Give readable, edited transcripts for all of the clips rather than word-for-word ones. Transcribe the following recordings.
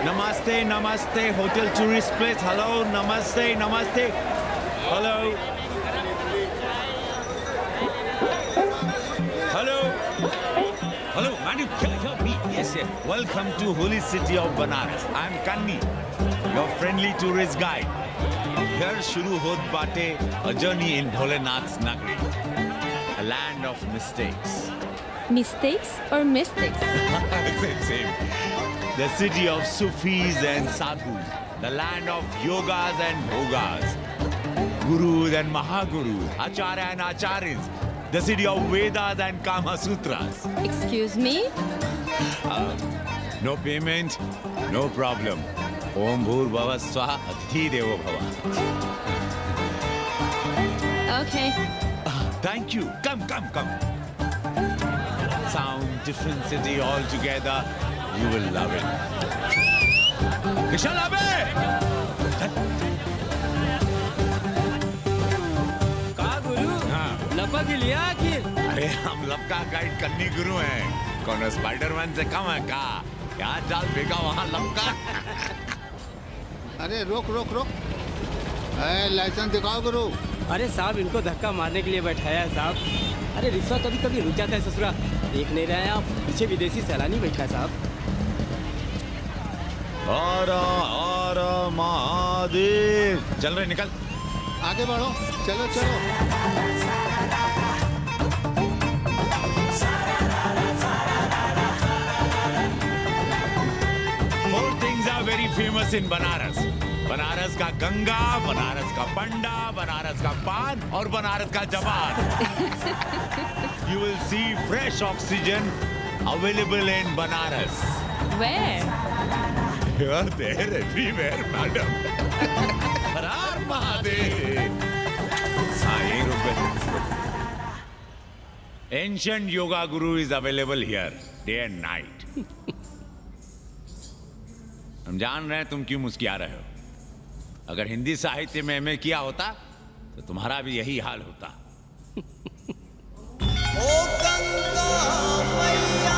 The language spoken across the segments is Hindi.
Namaste, namaste, hotel tourist place. Hello, namaste, namaste. Hello. Hello. Hello, madam. Here, me. Yes, yes. Welcome to holy city of Banaras. I am Kanni, your friendly tourist guide. Here shuru hot baate a journey in Bholenath's Nagari, a land of mistakes. Mistakes or mystics? Same. The city of Sufis and Sadhus, the land of yogas and bhogas, gurus and mahagurus, acharya and acharyas, the city of Vedas and Kama Sutras. Excuse me? No payment, no problem. Om Bhur Bhava Swaha Adhithi Devo Bhava. Okay. Thank you. Come. Sound, different city altogether. You will love it. Vishal Abe! कहा गुरु? हाँ। लपक लिया आखिर? अरे हम लपका गाइड कन्नी गुरु हैं। कौन स्पाइडरमैन से कम है का? यहाँ जाल फेंका वहाँ लपका। अरे रोक। लाइसेंस दिखाओ गुरु। अरे साहब इनको धक्का मारने के लिए बैठाया है साहब। अरे रिश्वत कभी रुक जाता है ससुरा। देख नहीं रहे हैं आप, पीछे विदेशी सैलानी बैठा है साहब। हर हर महादेव। चल रहे निकल। आगे बढ़ो, चलो। Four things are very famous in Banaras. Banaras का गंगा, बनारस का पंडा, बनारस का पान और बनारस का जवान. You will see fresh oxygen available in Banaras. Where? You are there everywhere, madam. हर हर महादेव. हाँ, यहीं रुक गए. Ancient yoga guru is available here, day and night. हम जान रहे हैं तुम क्यों मुस्कुरा रहे हो. अगर हिंदी साहित्य में एमए किया होता तो तुम्हारा भी यही हाल होता. ओ गंगा मैया.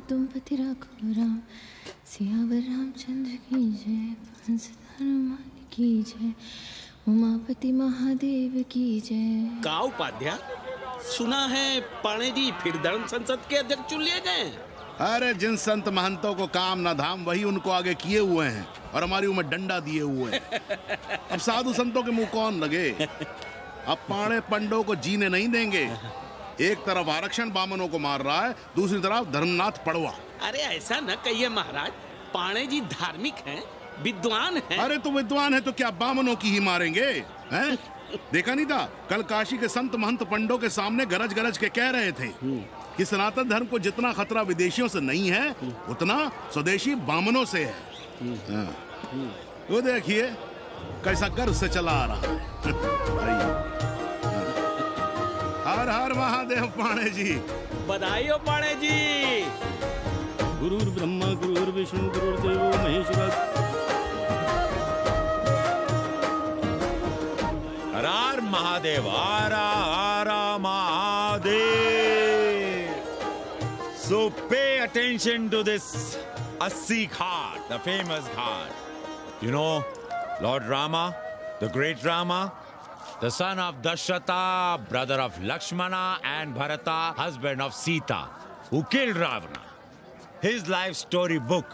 तुम पति राखो राम सियावर रामचंद्र की जय हंस हनुमान की जय उमापति महादेव की जय. का उपाध्याय सुना है पाणे जी फिर धर्म संसद के अध्यक्ष चुन लिए गए. अरे जिन संत महंतों को काम न धाम वही उनको आगे किए हुए हैं और हमारी उम्र डंडा दिए हुए हैं. अब साधु संतों के मुंह कौन लगे. अब पाणे पंडों को जीने नहीं देंगे. एक तरफ आरक्षण बामनों को मार रहा है, दूसरी तरफ धर्मनाथ पड़वा. अरे ऐसा न कहिए महाराज, पाणे जी धार्मिक हैं, विद्वान हैं. अरे तो विद्वान है तो क्या बामनों की ही मारेंगे हैं? देखा नहीं था कल काशी के संत महंत पंडों के सामने गरज गरज के कह रहे थे कि सनातन धर्म को जितना खतरा विदेशियों से नहीं है उतना स्वदेशी बामनों से है. वो देखिए कैसा गर्व से चला आ रहा है. हर हर महादेव पाणे जी. बधाई हो पाणे जी. गुरुर् ब्रह्मा गुरुर्विष्णु गुरुर्देवो Maheshwar. Mahadev, Ara Ara Mahadev. So pay attention to this Assi Ghat, the famous ghat. You know, Lord Rama, the great Rama, the son of Dashrata, brother of Lakshmana, and Bharata, husband of Sita, who killed Ravana. His life story book,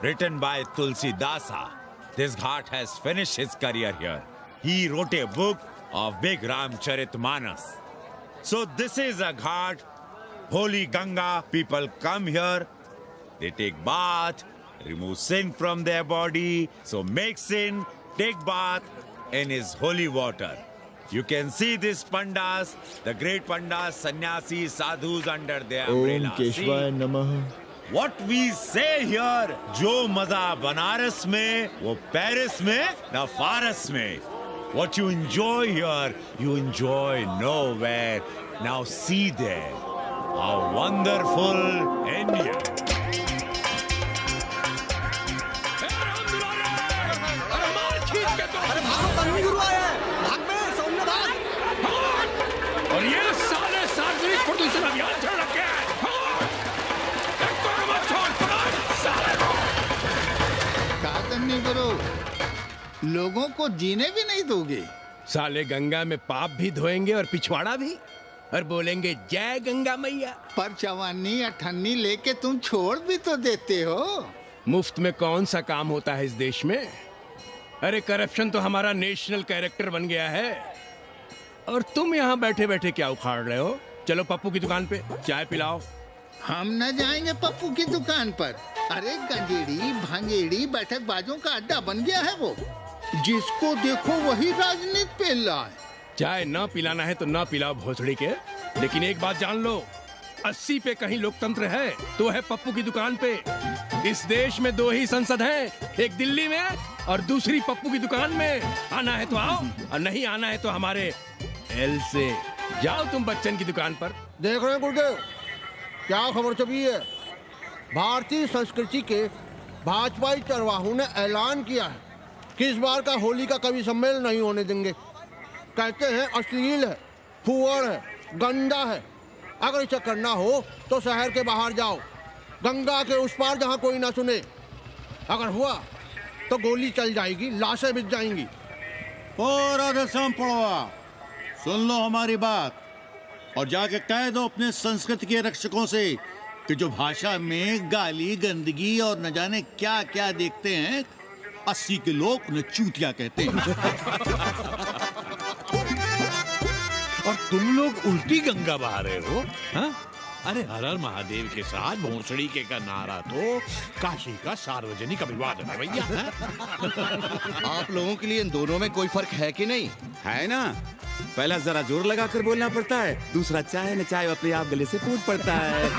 written by Tulsi Dasa. This ghat has finished his career here. He wrote a book of big Ramcharitmanas. So this is a ghat, holy Ganga. People come here, they take bath, remove sin from their body. So make sin, take bath in his holy water. You can see these pandas, the great pandas, sannyasis, sadhus under their umbrella. Om Keshvaya Namah. What we say here, जो मजा बनारस में, वो पेरिस में, ना फारस में. What you enjoy here, you enjoy nowhere. Now see there, how wonderful India. और ये साले सार्वजनिक प्रदूषण अभियान चल रखे हैं। नहीं करो, लोगों को जीने भी नहीं दोगे। साले गंगा में पाप भी धोएंगे और पिछवाड़ा भी, और बोलेंगे जय गंगा मैया। पर चवानी अठन्नी लेके तुम छोड़ भी तो देते हो। मुफ्त में कौन सा काम होता है इस देश में? अरे करप्शन तो हमारा नेशनल कैरेक्टर बन गया है। और तुम यहाँ बैठे बैठे क्या उखाड़ रहे हो? चलो पप्पू की दुकान पे चाय पिलाओ। हम न जाएंगे पप्पू की दुकान पर। अरे गंजेड़ी भांजेड़ी बैठक बाजों का अड्डा बन गया है वो। जिसको देखो वही राजनीति पेल रहा है। चाय न पिलाना है तो न पिलाओ भोसड़ी के, लेकिन एक बात जान लो, 80 पे कहीं लोकतंत्र है तो है पप्पू की दुकान पे। इस देश में 2 ही संसद हैं, एक दिल्ली में और दूसरी पप्पू की दुकान में। आना है तो आओ और नहीं आना है तो हमारे एल से जाओ तुम बच्चन की दुकान पर। देख रहे हैं गुरुदेव, क्या खबर छपी है? भारतीय संस्कृति के भाजपाई चरवाहों ने ऐलान किया है कि इस बार का होली का कवि सम्मेलन नहीं होने देंगे। कहते हैं अश्लील है, फुहड़ है, गंदा है। अगर इसे करना हो तो शहर के बाहर जाओ, गंगा के उस पार जहाँ कोई ना सुने। अगर हुआ तो गोली चल जाएगी, लाशें बिक जाएंगी। ओ राधेश्याम पड़वा, सुन लो हमारी बात और जाके कह दो अपने संस्कृति के रक्षकों से कि जो भाषा में गाली गंदगी और न जाने क्या क्या देखते हैं, 80 के लोग उन्हें चूतिया कहते हैं। और तुम लोग उल्टी गंगा बहा रहे हो, हाँ? अरे हर हर महादेव के साथ भोसड़ी के का नारा तो काशी का सार्वजनिक अभिवादन है भैया। आप लोगों के लिए इन दोनों में कोई फर्क है कि नहीं? है ना, पहला जरा जोर लगाकर बोलना पड़ता है, दूसरा चाहे न चाहे अपने आप गले से कूद पड़ता है।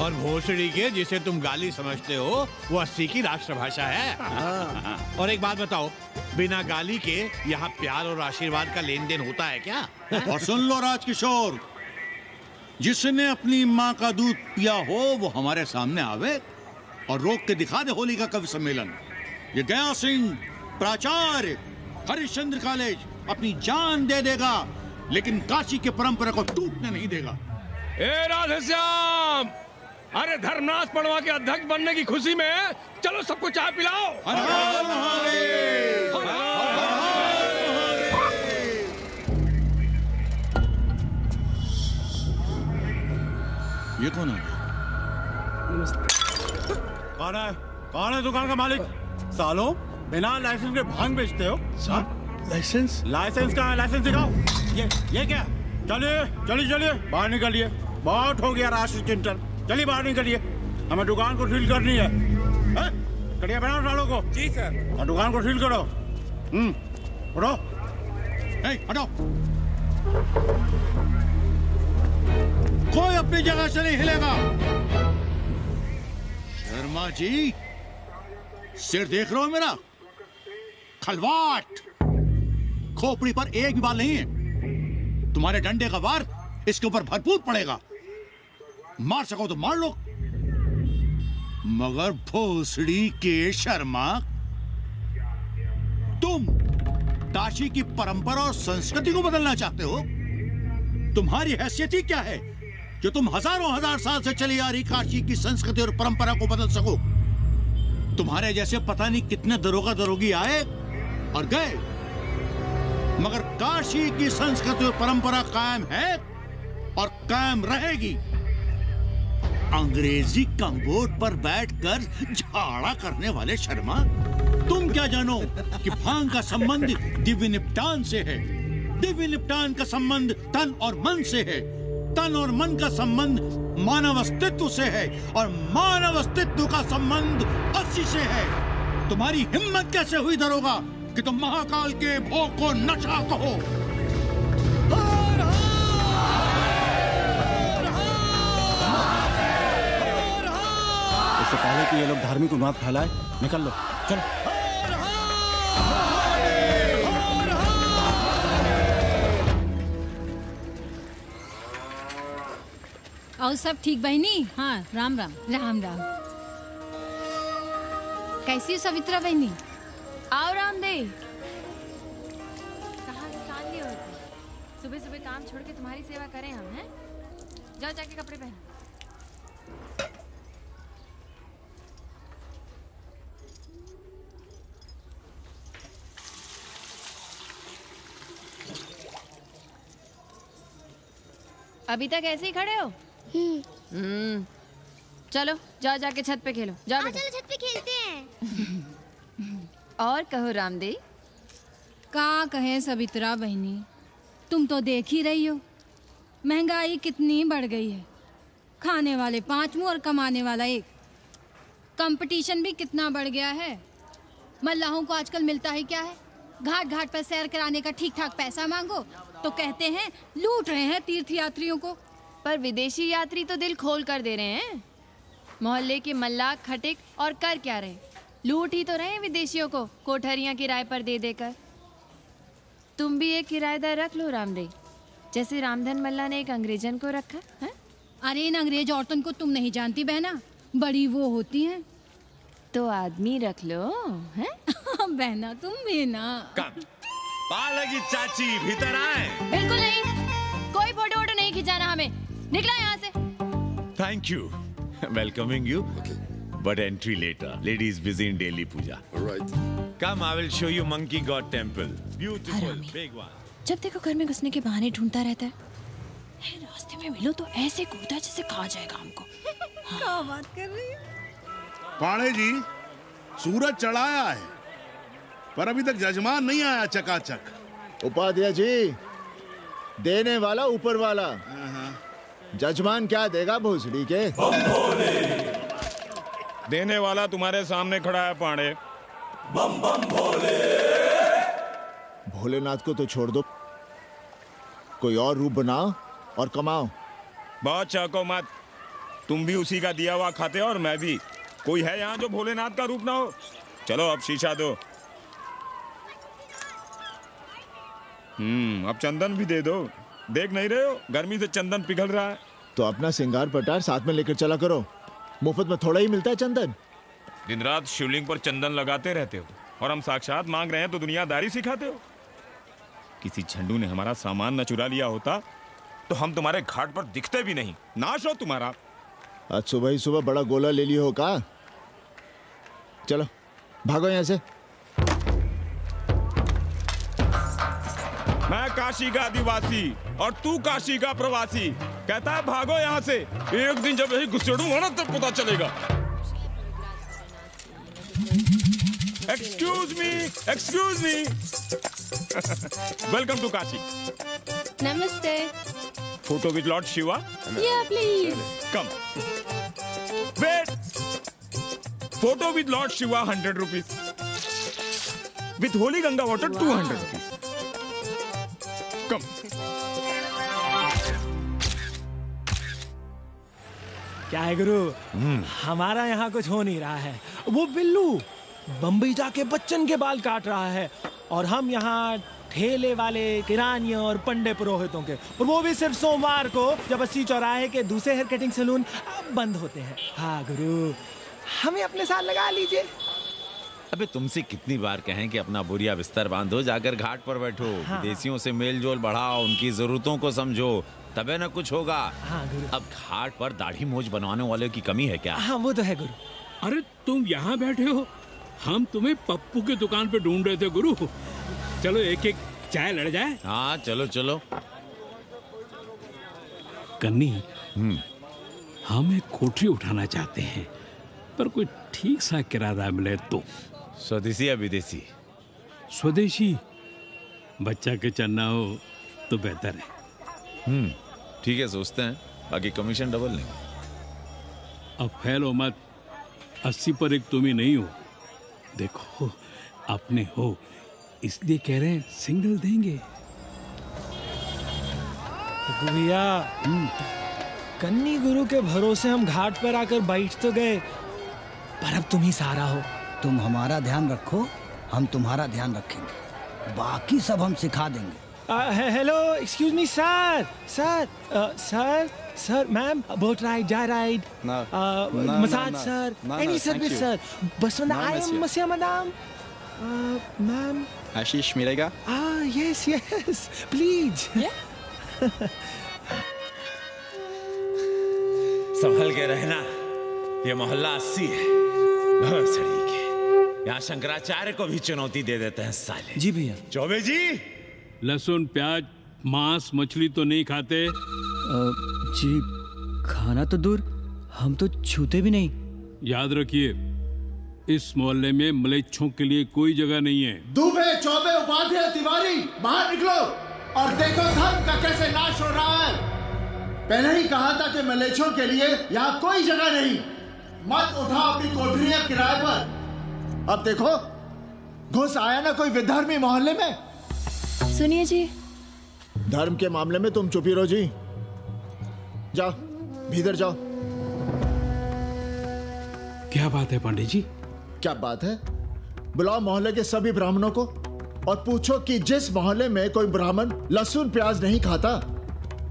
और भोसड़ी के जिसे तुम गाली समझते हो वो 80 की राष्ट्रभाषा है। और एक बात बताओ, बिना गाली के यहाँ प्यार और आशीर्वाद का लेन देन होता है क्या? और सुन लो राजकिशोर, जिसने अपनी माँ का दूध पिया हो वो हमारे सामने आवे और रोक के दिखा दे होली का कवि सम्मेलन। ये गया सिंह प्राचार्य हरिश्चंद्र कॉलेज अपनी जान दे देगा, लेकिन काशी के परंपरा को टूटने नहीं देगा। ए राधेश्याम, अरे धर्मनाथ पड़वा के अध्यक्ष बनने की खुशी में चलो सबको चाय पिलाओ। ये कौन है? कौन है? कौन है दुकान का मालिक? सालों बिना लाइसेंस के भांग बेचते हो? लाइसेंस? लाइसेंस कहाँ है? लाइसेंस दिखाओ। ये क्या? चलिए चलिए चलिए बाहर निकलिए, बहुत हो गया राष्ट्रीय चिंतन। चलिए बाहर निकलिए, हमें दुकान को सील करनी है। कड़िया बनाओ सालों को। जी सर। और दुकान को सील करो। उठो, हटो। कोई अपनी जगह से नहीं हिलेगा। शर्मा जी, सिर देख रहे हो मेरा? खलवाट, खोपड़ी पर एक भी बाल नहीं है। तुम्हारे डंडे का वार इसके ऊपर भरपूर पड़ेगा। मार सको तो मार लो, मगर भोसड़ी के शर्मा, तुम काशी की परंपरा और संस्कृति को बदलना चाहते हो? तुम्हारी हैसियत ही क्या है जो तुम हजारों हजार साल से चली आ रही काशी की संस्कृति और परंपरा को बदल सको? तुम्हारे जैसे पता नहीं कितने दरोगा दरोगी आए और गए, मगर काशी की संस्कृति और परंपरा कायम है और कायम रहेगी। अंग्रेजी कम्बोर्ड पर बैठकर झाड़ा करने वाले शर्मा, तुम क्या जानो कि भांग का संबंध दिव्य निपटान से है, दिव्य निपटान का संबंध तन और मन से है, तन और मन का संबंध मानव अस्तित्व से है और मानव अस्तित्व का संबंध अस्सी से है। तुम्हारी हिम्मत कैसे हुई दरोगा कि तुम महाकाल के भोग को नशा कहो? इससे पहले कि ये लोग धार्मिक उन्माद फैलाए, निकल लो, चलो। और सब ठीक बहनी? हाँ, राम राम। राम राम। कैसी हो सवित्रा बहनी? आओ रामदेव। कहाँ से साल लिए होते? सुबह सुबह काम छोड़ के तुम्हारी सेवा करें हम, हैं? जाओ जाके कपड़े पहनो। अभी तक ऐसे ही खड़े हो? चलो जाओ जाके छत पे खेलो, जाओ बेटा। चलो छत पे खेलते हैं। और कहो रामदेव। का कहे सवित्रा बहनी, तुम तो देख ही रही हो महंगाई कितनी बढ़ गई है। खाने वाले 5 मुंह और कमाने वाला 1। कंपटीशन भी कितना बढ़ गया है। मल्लाहों को आजकल मिलता ही क्या है? घाट घाट पर सैर कराने का ठीक ठाक पैसा मांगो तो कहते हैं लूट रहे हैं तीर्थ यात्रियों को। पर विदेशी यात्री तो दिल खोल कर दे रहे हैं। मोहल्ले के मल्लाह खटिक और कर क्या रहे? लूट ही तो रहे हैं विदेशियों को कोठरियां किराए पर दे देकर। तुम भी एक किराएदार रख लो रामदेव, जैसे रामधन मल्ला ने एक अंग्रेजन को रखा है। अरे इन अंग्रेज औरतों को तुम नहीं जानती बहना, बड़ी वो होती हैं। तो आदमी रख लो, हैं? बहना तुम भी ना। पालगी चाची भीतर आए। बिल्कुल नहीं, कोई फोटो वोटो नहीं खिंचाना हमें। निकला यहाँ से। Thank you. Welcoming you. But entry later. Ladies busy in daily puja. All right. Come, I will show you Monkey God Temple. Beautiful, big one. जब देखो घर में घुसने के बहाने ढूंढता रहता है। रास्ते में मिलो तो ऐसे कूदा जैसे खा जाएगा हमको। क्या बात कर रही है? पाणे जी, सूरज चढ़ाया है पर अभी तक जजमान नहीं आया चकाचक। उपाध्याय जी, देने वाला ऊपर वाला, जजमान क्या देगा भोसड़ी के? देने वाला तुम्हारे सामने खड़ा है पांडे। बम बम भोले। भोलेनाथ को तो छोड़ दो, कोई और रूप बनाओ और कमाओ। बहुत चाको मत, तुम भी उसी का दिया हुआ खाते हो और मैं भी। कोई है यहाँ जो भोलेनाथ का रूप ना हो? चलो अब शीशा दो। अब चंदन भी दे दो। देख नहीं रहे हो गर्मी से चंदन पिघल रहा है। तो अपना सिंगार पटार साथ में लेकर चला करो, मुफ्त में थोड़ा ही मिलता है चंदन। दिन रात शिवलिंग पर चंदन लगाते रहते हो और हम साक्षात मांग रहे हैं तो दुनियादारी सिखाते हो। किसी झंडू ने हमारा सामान न चुरा लिया होता तो हम तुम्हारे घाट पर दिखते भी नहीं। नाश हो तुम्हारा। आज सुबह ही सुबह बड़ा गोला ले लियो हो का? चलो भागो यहाँ से। मैं काशी का आदिवासी और तू काशी का प्रवासी। कहता है भागो यहाँ से। एक दिन जब यही घुसेड़ूंगा ना तब पता चलेगा। Excuse me welcome to Kashi. नमस्ते। Photo with lord Shiva? Yeah, please. Come. Wait. Photo with lord Shiva 100 rupees. With holy Ganga water 200 rupees. Come. क्या है गुरु, हमारा यहाँ कुछ हो नहीं रहा है। वो बिल्लू बम्बई जाके बच्चन के बाल काट रहा है और हम यहाँ ठेले वाले किरानियों और पंडे पुरोहितों के, और वो भी सिर्फ सोमवार को जब 80 चौराहे के दूसरे हेयर कटिंग सैलून बंद होते हैं। हाँ गुरु, हमें अपने साथ लगा लीजिए। अबे तुमसे कितनी बार कहें कि अपना बोरिया बिस्तर बांधो, जाकर घाट पर बैठो, हाँ। विदेशियों से मेल जोल बढ़ाओ, उनकी जरूरतों को समझो, तबे ना कुछ होगा। हाँ गुरु। अब घाट पर दाढ़ी मूछ बनवाने वाले की कमी है क्या? हाँ वो तो है गुरु। अरे तुम यहाँ बैठे हो, हम तुम्हें पप्पू की दुकान पे ढूंढ रहे थे गुरु। चलो एक एक चाय लड़ जाए। हाँ चलो चलो। कन्नी, हम एक कोठरी उठाना चाहते हैं, पर कोई ठीक सा किराया मिले तो। स्वदेशी या विदेशी? स्वदेशी, बच्चा के चन्ना हो तो बेहतर है। ठीक है, सोचते हैं, बाकी कमीशन डबल लेंगे। अब फैलो मत, 80 पर एक तुम ही नहीं हो। देखो अपने हो, इसलिए कह रहे हैं सिंगल देंगे। भैया, कन्नी गुरु के भरोसे हम घाट पर आकर बैठ तो गए, पर अब तुम ही सहारा हो। तुम हमारा ध्यान रखो, हम तुम्हारा ध्यान रखेंगे, बाकी सब हम सिखा देंगे। Hello, excuse me sir, sir, ma'am, boat ride, जा ride, massage sir, any service sir, बस आई एम मसिया मैडम, मैम। आशीष मिलेगा? Yes, please. संभल के रहना, ये मोहल्ला 80 है, भोसड़ी के। यहाँ शंकराचार्य को भी चुनौती दे देते हैं साले। जी भैया। चौबे जी, लहसुन, प्याज, मांस, मछली तो नहीं खाते? जी खाना तो दूर, हम तो छूते भी नहीं। याद रखिए, इस मोहल्ले में मलेच्छों के लिए कोई जगह नहीं है। दुबे, चौबे, उपाध्याय, तिवारी, बाहर निकलो और देखो धर्म का कैसे नाश हो रहा है। पहले ही कहा था कि मलेच्छों के लिए यहाँ कोई जगह नहीं। मत उठाओ अपनी कोठरियां किराए पर। अब देखो, घुस आया ना कोई विधर्मी मोहल्ले में। सुनिए जी, धर्म के मामले में तुम चुप ही रहो जी। जाओ, भीतर जाओ। क्या बात है पंडित जी? क्या बात है? बुलाओ मोहल्ले के सभी ब्राह्मणों को और पूछो कि जिस मोहल्ले में कोई ब्राह्मण लहसुन प्याज नहीं खाता,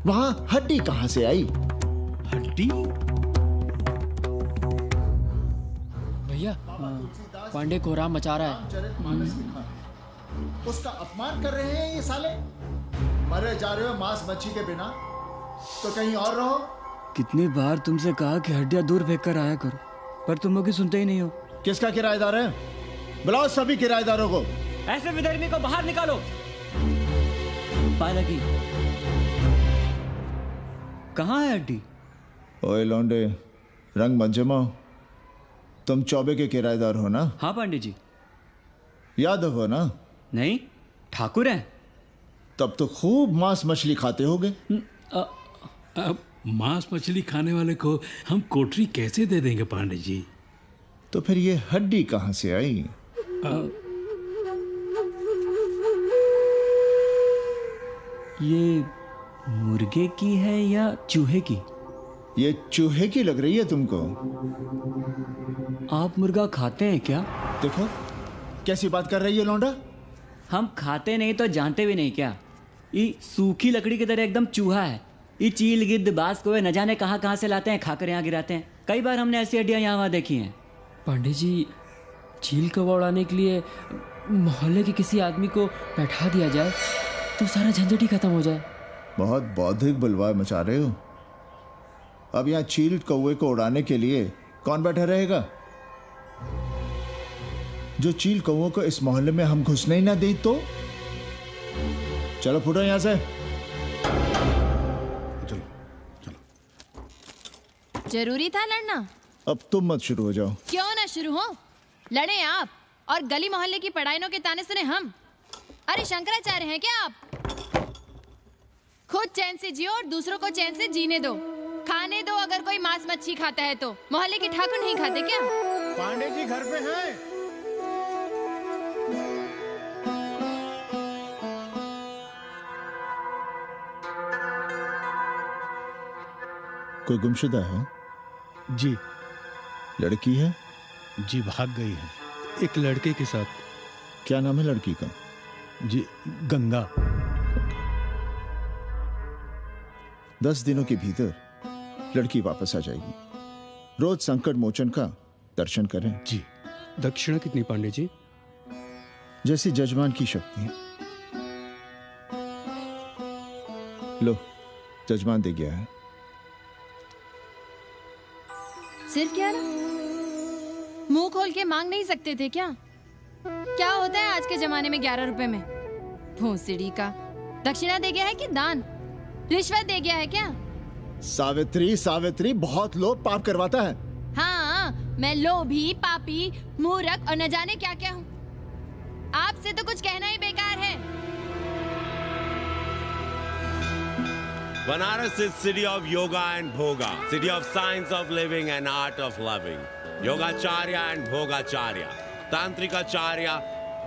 वहां हड्डी कहां से आई? हड्डी? भैया, पांडे कोहराम मचा रहा है। उसका अपमान कर रहे हैं ये साले। मरे जा रहे हो मांस मच्छी के बिना, तो कहीं और रहो। कितनी बार तुमसे कहा कि हड्डियां दूर फेंक कर आया करो, पर तुम लोग सुनते ही नहीं हो। किसका किराएदार है? बुलाओ सभी किराएदारों को। ऐसे विधर्मी को बाहर निकालो। पालकी, कहाँ है हड्डी? ओए लौंडे, रंग मत जमाओ। तुम चौबे के किराएदार हो ना? हाँ पंडित जी। यादव हो ना? नहीं, ठाकुर हैं। तब तो खूब मांस मछली खाते होगे। अब मांस मछली खाने वाले को हम कोठरी कैसे दे देंगे पांडे जी? तो फिर ये हड्डी कहां से आई? ये मुर्गे की है या चूहे की? ये चूहे की लग रही है तुमको। आप मुर्गा खाते हैं क्या? देखो कैसी बात कर रही है लौंडा। हम खाते नहीं तो जानते भी नहीं क्या? ये सूखी लकड़ी की तरह एकदम चूहा है। ये चील, गिद्ध, बाज, कोए न जाने कहाँ से लाते हैं, खाकर यहाँ गिराते हैं। कई बार हमने ऐसी हड्डियाँ यहाँ वहाँ देखी हैं। पांडे जी, चील कौवा उड़ाने के लिए मोहल्ले के किसी आदमी को बैठा दिया जाए तो सारा झंझट ही खत्म हो जाए। बहुत बौद्धिक बुलवा मचा रहे हो। अब यहाँ चील कौवे को उड़ाने के लिए कौन बैठा रहेगा? जो चील कौवों को इस मोहल्ले में हम घुसने ही ना दें तो? चलो फुटो यहाँ से। जरूरी था लड़ना? अब तुम मत शुरू हो जाओ। क्यों ना शुरू हो? लड़े आप और गली मोहल्ले की पढ़ाइयों के ताने सुने हम। अरे शंकराचार्य हैं क्या आप? खुद चैन से जियो और दूसरों को चैन से जीने दो। खाने दो अगर कोई मांस मच्छी खाता है तो। मोहल्ले के ठाकुर नहीं खाते क्या? पांडे जी घर पे हैं? कोई गुमशुदा है? जी। लड़की है? जी भाग गई है एक लड़के के साथ। क्या नाम है लड़की का? जी गंगा। 10 दिनों के भीतर लड़की वापस आ जाएगी। रोज संकट मोचन का दर्शन करें। जी। दक्षिणा कितनी पांडे जी? जैसी जजमान की शक्ति। लो, जजमान दे गया है। सिर क्या रहा? मुंह खोल के मांग नहीं सकते थे क्या? क्या होता है आज के जमाने में 11 रुपए में? भोंसड़ी का दक्षिणा दे गया है कि दान? रिश्वत दे गया है क्या? सावित्री, सावित्री बहुत लोभ पाप करवाता है। हाँ, मैं लोभी, पापी, मूर्ख और न जाने क्या क्या हूँ। आपसे तो कुछ कहना ही बेकार है। Banaras is city of yoga and bhoga, city of science of living and art of loving. Yogacharya and Bhogacharya, Tantrikacharya,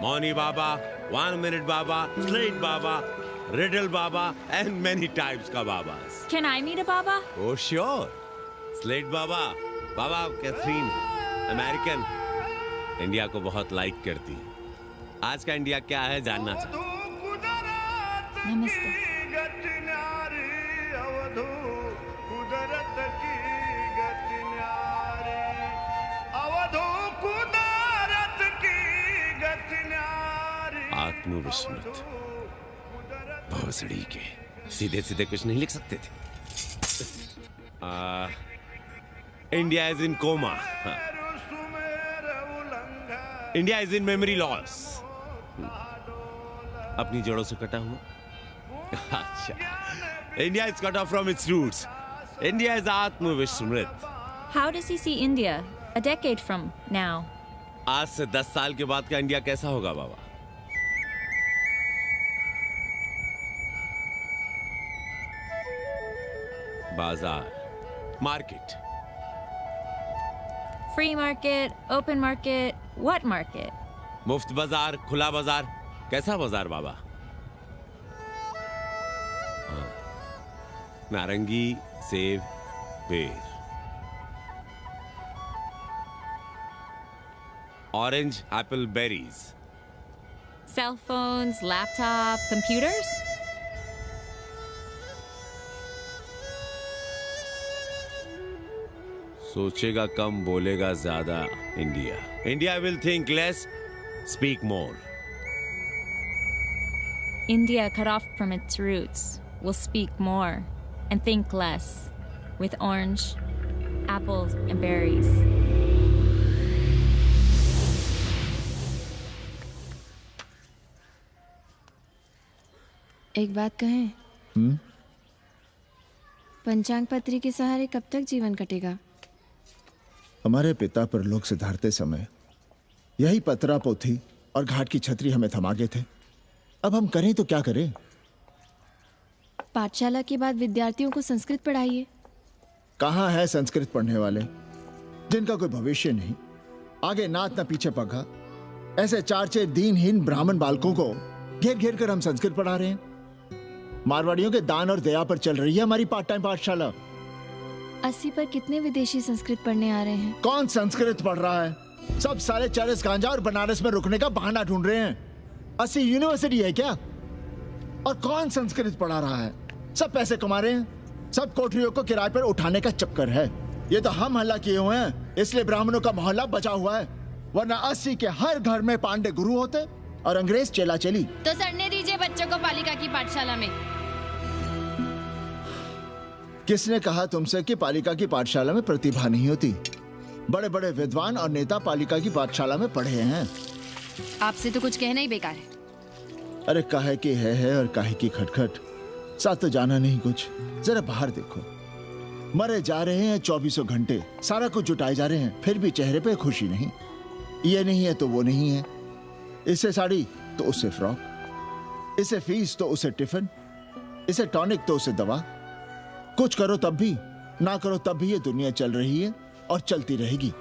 Mauni Baba, 1 Minute Baba, Slate Baba, Riddle Baba, and many types ka Babas. Can I meet a Baba? Oh sure, Slate Baba, Baba Catherine, American, India को बहुत लाइक करती है। आज का इंडिया क्या है जानना चाहती हूँ। नमस्ते। आत्मविस्मृत भोसड़ी के सीधे सीधे कुछ नहीं लिख सकते थे। India is in coma. India is in memory loss. अपनी जड़ों से कटा हुआ। अच्छा, India is cut off from its roots. India is आत्मविस्मृत। How does he see India a decade from now? आज से 10 साल के बाद का इंडिया कैसा होगा बाबा? बाजार, market. Free market, open market, what market? मुफ्त बाजार, खुला बाजार, कैसा बाजार बाबा? हाँ। नारंगी, सेब, बेर। Orange, apple, berries. Cell phones, laptop, computers? सोचेगा कम, बोलेगा ज्यादा। India, India will think less, speak more. India, cut off from its roots, will speak more and think less, with orange, apples, and berries. एक बात कहें? पंचांग पत्री के सहारे कब तक जीवन कटेगा? हमारे पिता परलोक से धारते समय यही पतरा पोथी और घाट की छतरी हमें थमा गए थे। अब हम करें तो क्या करें? पाठशाला के बाद विद्यार्थियों को संस्कृत पढ़ाइए। कहाँ है संस्कृत पढ़ने वाले जिनका कोई भविष्य नहीं, आगे नात ना पीछे पगा। ऐसे 4 दीनहीन ब्राह्मण बालकों को घेर घेर कर हम संस्कृत पढ़ा रहे हैं। मारवाड़ियों के दान और दया पर चल रही है हमारी पार्ट टाइम पाठशाला। 80 पर कितने विदेशी संस्कृत पढ़ने आ रहे हैं? कौन संस्कृत पढ़ रहा है? सब सारे चरस गांजा और बनारस में रुकने का बहाना ढूंढ रहे हैं। 80 यूनिवर्सिटी है क्या? और कौन संस्कृत पढ़ा रहा है? सब पैसे कमा रहे हैं। सब कोठरियों को किराए पर उठाने का चक्कर है। ये तो हम हल्ला किए हुए हैं, इसलिए ब्राह्मणों का मोहल्ला बचा हुआ है। वरना 80 के हर घर में पांडे गुरु होते और अंग्रेज चेला चली। तो सड़ने दीजिए बच्चों को पालिका की पाठशाला में। किसने कहा तुमसे कि पालिका की पाठशाला में प्रतिभा नहीं होती? बड़े बड़े विद्वान और नेता पालिका की पाठशाला में पढ़े हैं। आपसे तो कुछ कहना ही बेकार है। अरे काहे की है और काहे की खटखट, साथ तो जाना नहीं कुछ। जरा बाहर देखो, मरे जा रहे हैं 24 घंटे, सारा कुछ जुटाए जा रहे हैं, फिर भी चेहरे पे खुशी नहीं। ये नहीं है तो वो नहीं है, इसे साड़ी तो उससे फ्रॉक, इसे फीस तो उसे टिफिन, इसे टॉनिक तो उसे दवा। कुछ करो तब भी, ना करो तब भी ये दुनिया चल रही है और चलती रहेगी।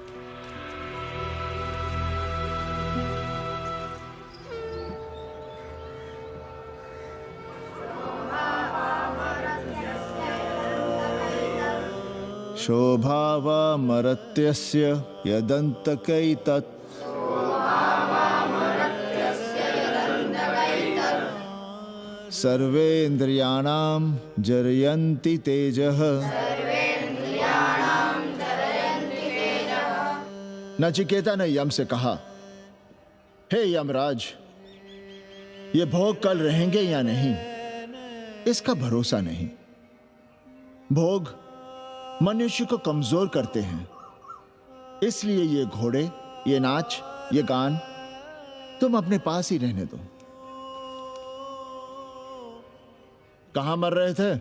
शोभावामरत्यस्य यदन्तकैतत् सर्वेन्द्रियाणां जरयन्ति तेजः नचिकेता ने यम से कहा, हे यमराज, ये भोग कल रहेंगे या नहीं इसका भरोसा नहीं। भोग मनुष्य को कमजोर करते हैं, इसलिए ये घोड़े, ये नाच, ये गान तुम अपने पास ही रहने दो। कहां मर रहे थे?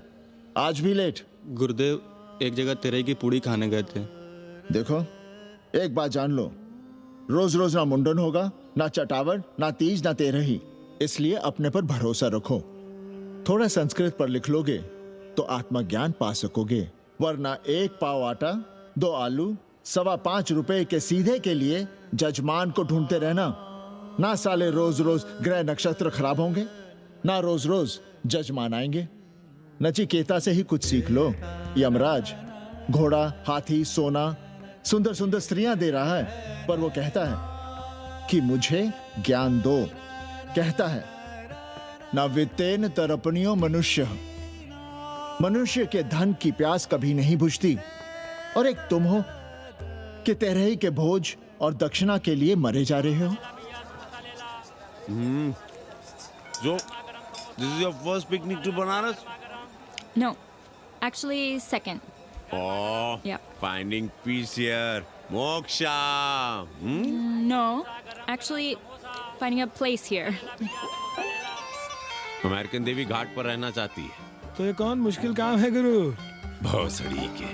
आज भी लेट? गुरुदेव, एक जगह तेरई की पूड़ी खाने गए थे। देखो, एक बात जान लो, रोज रोज ना मुंडन होगा, ना चटावट, ना तीज, ना तेरही। इसलिए अपने पर भरोसा रखो। थोड़ा संस्कृत पर लिख लोगे तो आत्मज्ञान पा सकोगे, वरना 1 पाव आटा, 2 आलू, 5.25 रुपए के सीधे के लिए जजमान को ढूंढते रहना। ना साले रोज रोज ग्रह नक्षत्र खराब होंगे, ना रोज रोज जजमान आएंगे। नचिकेता से ही कुछ सीख लो। यमराज घोड़ा, हाथी, सोना, सुंदर सुंदर स्त्रियां दे रहा है, पर वो कहता है कि मुझे ज्ञान दो। कहता है ना वित्तेन तरपनियो मनुष्य, मनुष्य के धन की प्यास कभी नहीं बुझती। और एक तुम हो कि तेरही के भोज और दक्षिणा के लिए मरे जा रहे हो। So, this is your first picnic to Banaras? No, actually second. Oh, Yep. finding peace here. Moksha. No, actually finding a place here. American देवी घाट पर रहना चाहती है। तो ये कौन मुश्किल काम है गुरु? भौसड़ी के,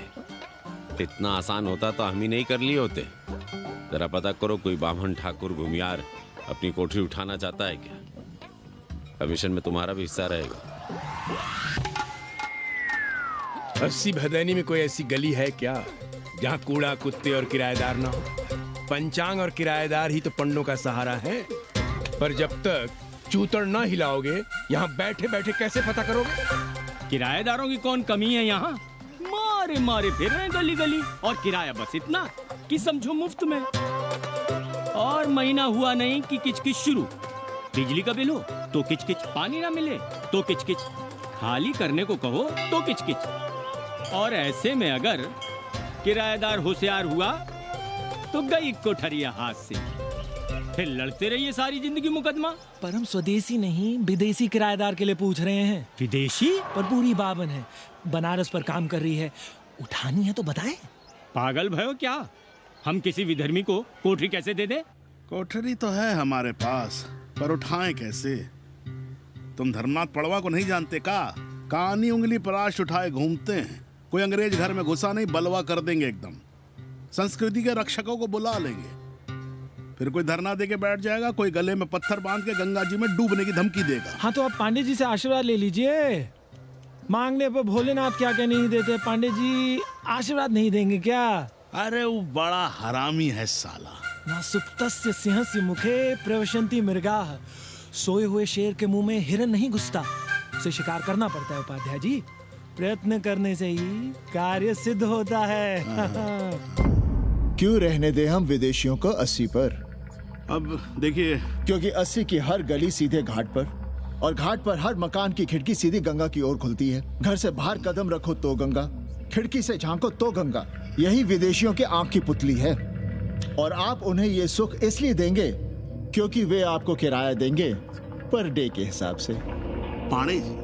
इतना आसान होता तो हम ही नहीं कर लिए होते। जरा पता करो, कोई बामन ठाकुर घुमियार अपनी कोठरी उठाना चाहता है क्या? कमीशन में तुम्हारा भी हिस्सा रहेगा। 80 भदैनी में कोई ऐसी गली है क्या जहाँ कूड़ा, कुत्ते और किराएदार ना हो? पंचांग और किराएदार ही तो पंडों का सहारा है। पर जब तक चूतड़ ना हिलाओगे, यहाँ बैठे बैठे कैसे पता करोगे? किराएदारों की कौन कमी है यहाँ? मारे मारे फिर रहे गली गली, और किराया बस इतना कि समझो मुफ्त में। और महीना हुआ नहीं कि किचकिच शुरू। बिजली का बिल हो तो किचकिच, पानी ना मिले तो किचकिच, खाली करने को कहो तो किचकिच। और ऐसे में अगर किराएदार होशियार हुआ तो गई कोठरिया हाथ से, फिर लड़ते रहिए सारी जिंदगी मुकदमा। पर हम स्वदेशी नहीं, विदेशी किराएदार के लिए पूछ रहे हैं। विदेशी? पर पूरी बावन है, बनारस पर काम कर रही है, उठानी है तो बताएं। पागल भयो क्या? हम किसी विधर्मी को कोठरी कैसे दे दे? कोठरी तो है हमारे पास, पर उठाएं कैसे? तुम धर्मनाथ पड़वा को नहीं जानते का? कानी उंगली पराश उठाए घूमते हैं। कोई अंग्रेज घर में घुसा नहीं, बलवा कर देंगे एकदम। संस्कृति के रक्षकों को बुला लेंगे, फिर कोई धरना दे के बैठ जाएगा, कोई गले में पत्थर बांध के गंगा जी में डूबने की धमकी देगा। हाँ तो आप पांडे जी से आशीर्वाद ले लीजिए। मांगने पर भोलेनाथ क्या क्या नहीं देते। पांडे जी आशीर्वाद नहीं देंगे क्या? अरे वो बड़ा हरामी है साला। ना सुप्तस्य सिंहस्य मुखे प्रवशन्ति मृगाः, सोए हुए शेर के मुंह में हिरन नहीं घुसता। उसे शिकार करना पड़ता है उपाध्याय जी। प्रयत्न करने से ही कार्य सिद्ध होता है। क्यों रहने दे हम विदेशियों को 80 पर? अब देखिए, क्योंकि 80 की हर गली सीधे घाट पर, और घाट पर हर मकान की खिड़की सीधी गंगा की ओर खुलती है। घर से बाहर कदम रखो तो गंगा, खिड़की से झांको तो गंगा। यही विदेशियों के आंख की पुतली है। और आप उन्हें ये सुख इसलिए देंगे क्योंकि वे आपको किराया देंगे पर डे के हिसाब से। पांडे जी,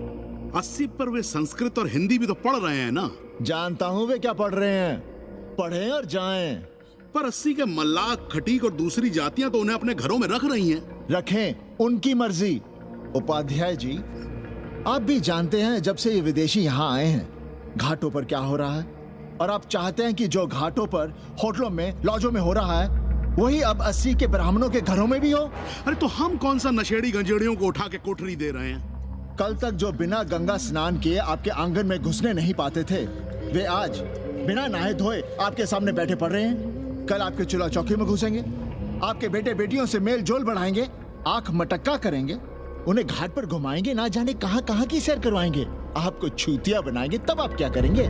80 पर वे संस्कृत और हिंदी भी तो पढ़ रहे हैं ना? जानता हूँ वे क्या पढ़ रहे हैं, पढ़ें और जाएं। पर 80 के मल्लाक, खटीक और दूसरी जातियां तो उन्हें अपने घरों में रख रही हैं। रखें, उनकी मर्जी। उपाध्याय जी, आप भी जानते हैं जब से ये विदेशी यहाँ आए हैं घाटों पर क्या हो रहा है, और आप चाहते हैं कि जो घाटों पर, होटलों में, लॉजों में हो रहा है वही अब 80 के ब्राह्मणों के घरों में भी हो। अरे तो हम कौन सा नशेड़ी गंजेड़ियों को उठा के कोठरी दे रहे हैं? कल तक जो बिना गंगा स्नान किए आपके आंगन में घुसने नहीं पाते थे, वे आज बिना नहाए धोए आपके सामने बैठे पड़ रहे हैं। कल आपके चूल्हा चौकी में घुसेंगे, आपके बेटे बेटियों से मेल जोल बढ़ाएंगे, आंख मटक्का करेंगे, उन्हें घाट पर घुमाएंगे, ना जाने कहां कहां की सैर करवाएंगे, आपको छूतिया बनाएंगे। तब आप क्या करेंगे?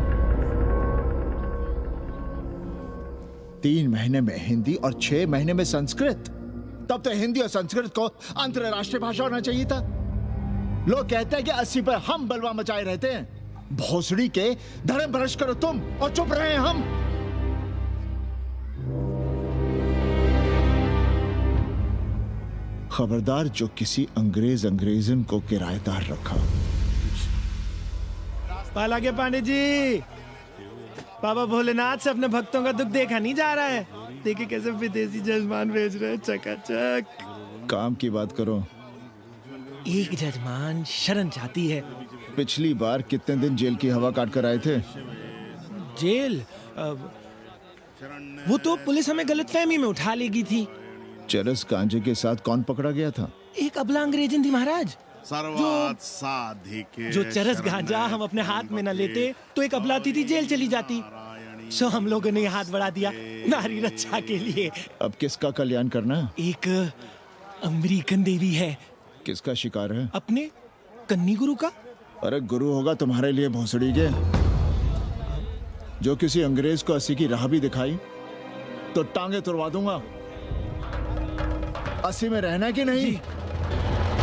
3 महीने में हिंदी और 6 महीने में संस्कृत। तब तो हिंदी और संस्कृत को अंतरराष्ट्रीय भाषा होना चाहिए था। लोग कहते हैं कि 80 पर हम बलवा मचाए रहते हैं। भोसड़ी के धर्म भ्रष्ट करो तुम और चुप रहे हम। खबरदार जो किसी अंग्रेजन को किराएदार रखा। पाला के पांडे जी, बाबा भोलेनाथ से अपने भक्तों का दुख देखा नहीं जा रहा है। देखिए कैसे विदेशी जजमान भेज रहे हैं चकाचक। काम की बात करो। एक जजमान शरण चाहती है। पिछली बार कितने दिन जेल की हवा काट कर आए थे? जेल? वो तो पुलिस हमें गलतफहमी में उठा लेगी थी। चरस गांजे के साथ कौन पकड़ा गया था? एक अबला अंग्रेजन थी महाराज। साधिके जो चरस गांजा हम अपने हाथ में न लेते तो एक अबलाती थी जेल चली जाती। सो हम लोगों ने हाथ बढ़ा दिया नारी रक्षा के लिए। अब किसका कल्याण करना है? एक अमेरिकन देवी है। किसका शिकार है? अपने कन्नी गुरु का। अरे गुरु होगा तुम्हारे लिए भोसड़ी के। जो किसी अंग्रेज को अस्सी की राह भी दिखाई तो टांगे तुड़वा दूंगा। अस्सी में रहना कि नहीं?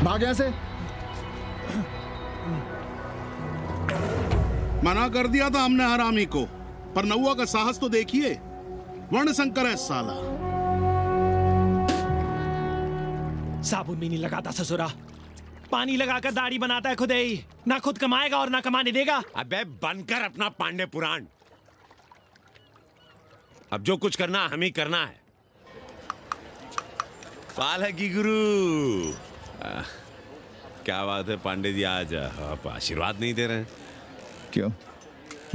भाग यहां से। मना कर दिया था हमने हरामी को, पर नौआ का साहस तो देखिए। वर्ण संकर है साला। साबुन भी नहीं लगाता ससुरा, पानी लगाकर दाढ़ी बनाता है खुद ही। ना खुद कमाएगा और ना कमाने देगा। अबे बनकर अपना पांडे पुराण। अब जो कुछ करना हम ही करना है। पाला की गुरु। क्या बात है पांडे जी, आज आप आशीर्वाद नहीं दे रहे हैं? क्यों?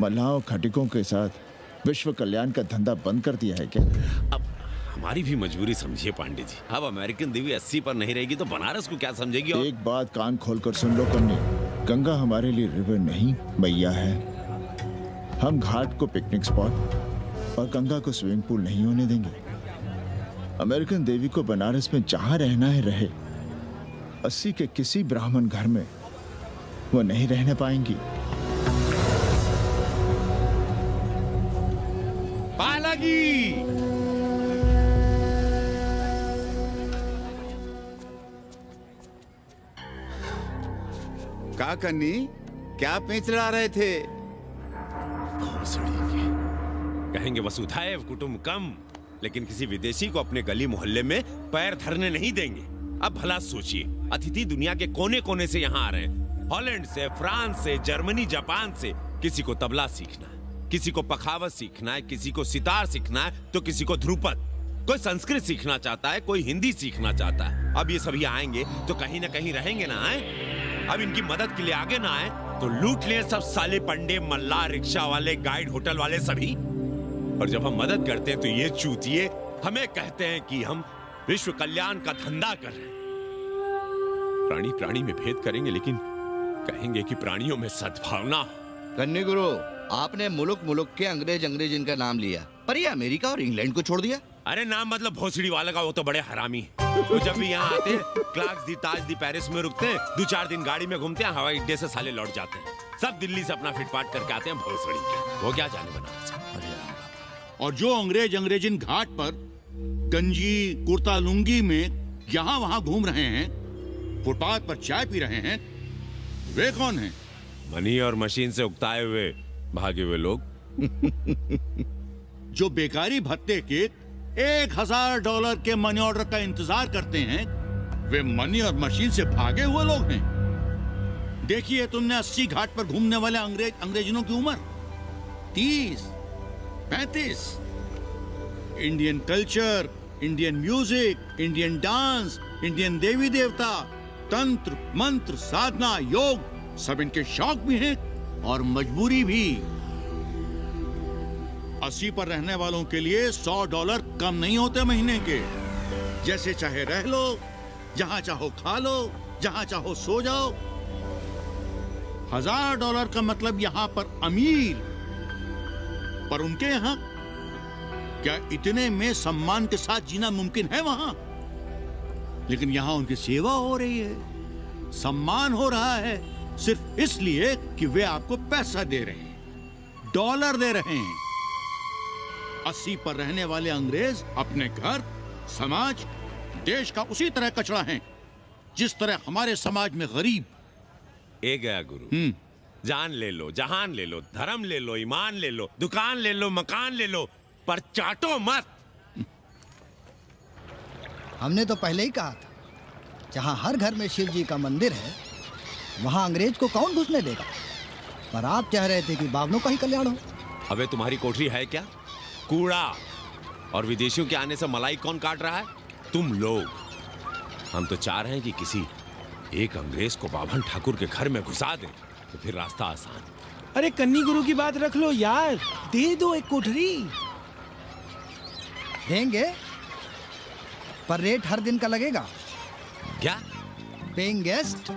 मल्लाहों खटिकों के साथ विश्व कल्याण का धंधा बंद कर दिया है क्या? अब हमारी भी मजबूरी समझिए पांडे जी। अब अमेरिकन देवी 80 पर नहीं रहेगी तो बनारस को क्या समझेगी? और... एक बात कान खोलकर सुन लो कन्नी, गंगा हमारे लिए रिवर नहीं मैया है। हम घाट को पिकनिक स्पॉट और गंगा को स्विमिंग पूल नहीं होने देंगे। अमेरिकन देवी को बनारस में जहां रहना है रहे। 80 के किसी ब्राह्मण घर में वो नहीं रहने पाएंगी। पालागी का कन्नी, क्या पेंच ला रहे थे? कहेंगे वसुधैव कुटुंबकम, लेकिन किसी विदेशी को अपने गली मोहल्ले में पैर धरने नहीं देंगे। अब भला सोचिए, अतिथि दुनिया के कोने कोने से यहाँ आ रहे हैं। हॉलैंड से, फ्रांस से, जर्मनी, जापान से। किसी को तबला सीखना है, किसी को पखावत सीखना है, किसी को सितार सीखना है, तो किसी को ध्रुपद। कोई संस्कृत सीखना चाहता है, कोई हिंदी सीखना चाहता है। अब ये सभी आएंगे तो कहीं ना कहीं रहेंगे ना। आए अब इनकी मदद के लिए आगे ना आए तो लूट ले सब साले पंडे, मल्ला, रिक्शा वाले, गाइड, होटल वाले सभी। और जब हम मदद करते हैं तो ये चूतिए हमें कहते हैं कि हम विश्व कल्याण का धंधा कर रहे हैं। प्राणी प्राणी में भेद करेंगे, लेकिन कहेंगे कि प्राणियों में सद्भावना हो। कन्नी गुरु, आपने मुल्क मुल्क के अंग्रेज इनका नाम लिया, पर ये अमेरिका और इंग्लैंड को छोड़ दिया। अरे नाम मतलब भोसड़ी वाला का, वो तो बड़े हरामी है। वो जब भी यहाँ आते हैं, क्लार्क्स दी, ताज दी, पेरिस में रुकते हैं, 2-4 दिन गाड़ी में घूमते हैं, हवाई अड्डे से साले लौट जाते हैं। सब दिल्ली से अपना फिटपाट करके आते हैं भोसड़ी के। वो क्या जाने बनारस। और जो अंग्रेजिन घाट पर गंजी कुर्ता लुंगी में यहाँ वहाँ घूम रहे हैं, फुटपाथ पर चाय पी रहे हैं, वे कौन हैं? मनी और मशीन से उकताए हुए भागे हुए लोग। जो बेकारी भत्ते के $1000 के मनी ऑर्डर का इंतजार करते हैं, वे मनी और मशीन से भागे हुए लोग हैं। देखिए तुमने 80 घाट पर घूमने वाले अंग्रेजनों की उम्र 30-35। Indian culture, Indian music, Indian dance, Indian देवी देवता, तंत्र मंत्र, साधना, योग, सब इनके शौक भी हैं और मजबूरी भी। 80 पर रहने वालों के लिए $100 कम नहीं होते महीने के। जैसे चाहे रह लो, जहां चाहो खा लो, जहां चाहो सो जाओ। $1000 का मतलब यहां पर अमीर, पर उनके यहां क्या इतने में सम्मान के साथ जीना मुमकिन है वहां? लेकिन यहां उनकी सेवा हो रही है, सम्मान हो रहा है, सिर्फ इसलिए कि वे आपको पैसा दे रहे हैं, डॉलर दे रहे हैं। 80 पर रहने वाले अंग्रेज अपने घर, समाज, देश का उसी तरह कचरा हैं जिस तरह हमारे समाज में गरीब। ए गया गुरु, जान ले लो, जहान ले लो, धर्म ले लो, ईमान ले लो, दुकान ले लो, मकान ले लो, पर चाटो मत। हमने तो पहले ही कहा था जहाँ हर घर में शिव जी का मंदिर है, वहाँ अंग्रेज को कौन घुसने देगा? पर आप चाह रहे थे कि बावनों का ही कल्याण हो। अबे तुम्हारी कोठरी है क्या? कूड़ा। और विदेशियों के आने से मलाई कौन काट रहा है? तुम लोग। हम तो चाह रहे हैं कि किसी एक अंग्रेज को बाभन ठाकुर के घर में घुसा दे, तो फिर रास्ता आसान। अरे कन्नी गुरु की बात रख लो यार, दे दो एक कोठरी। देंगे, पर रेट हर दिन का लगेगा। क्या? पेइंग गेस्ट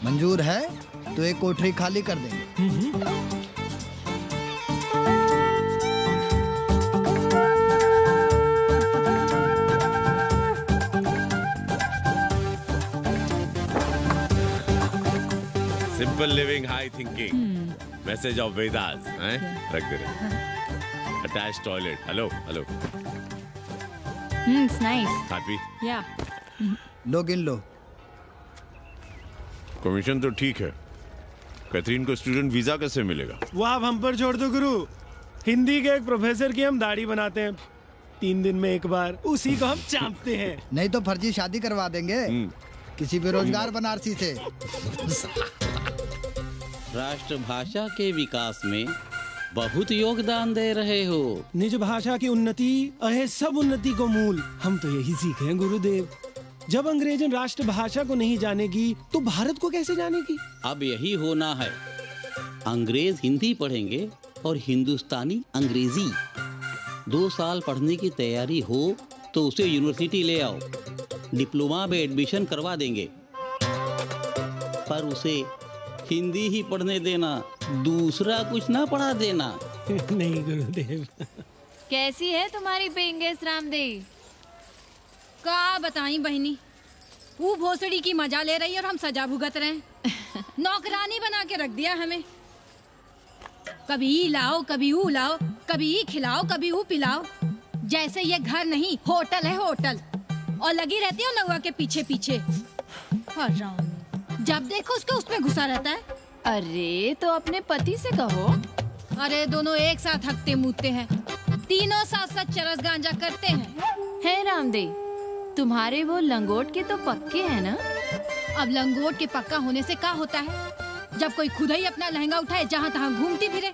मंजूर है तो एक कोठरी खाली कर देंगे। Simple living, high thinking, message of Vedas, हैं? रख दे रहे। Attach toilet. Hello hello. It's nice. Happy? Yeah. लो गिन लो। कमीशन तो ठीक है, कैथरीन को स्टूडेंट वीजा कैसे मिलेगा? वो आप हम पर छोड़ दो गुरु। हिंदी के एक प्रोफेसर की हम दाढ़ी बनाते हैं 3 दिन में एक बार, उसी को हम चापते हैं। नहीं तो फर्जी शादी करवा देंगे किसी बेरोजगार बनारसी से। राष्ट्रभाषा के विकास में बहुत योगदान दे रहे हो। निज भाषा की उन्नति अहे सब उन्नति को मूल। हम तो यही सीखे हैं गुरुदेव। जब अंग्रेजन राष्ट्रभाषा को नहीं जानेगी तो भारत को कैसे जानेगी? अब यही होना है। अंग्रेज हिंदी पढ़ेंगे और हिंदुस्तानी अंग्रेजी। 2 साल पढ़ने की तैयारी हो तो उसे यूनिवर्सिटी ले आओ, डिप्लोमा में एडमिशन करवा देंगे। पर उसे हिंदी ही पढ़ने देना, दूसरा कुछ ना पढ़ा देना। नहीं गुरुदेव। कैसी है तुम्हारी पेइंग गेस्ट रामदेव? का बताई बहनी, वो भोसड़ी की मजा ले रही और हम सजा भुगत रहे हैं। नौकरानी बना के रख दिया हमें। कभी ई लाओ, कभी ऊ लाओ, कभी ई खिलाओ, कभी ऊ पिलाओ। जैसे ये घर नहीं होटल है, होटल। और लगी रहती है नौवा के पीछे पीछे। हराम, जब देखो उसको उसमें घुसा रहता है। अरे तो अपने पति से कहो। अरे दोनों एक साथ हकते मुँहते हैं, तीनों साथ साथ चरस गांजा करते हैं। है रामदेव, तुम्हारे वो लंगोट के तो पक्के हैं ना? अब लंगोट के पक्का होने से क्या होता है? जब कोई खुद ही अपना लहंगा उठाए जहाँ तहाँ घूमती फिरे।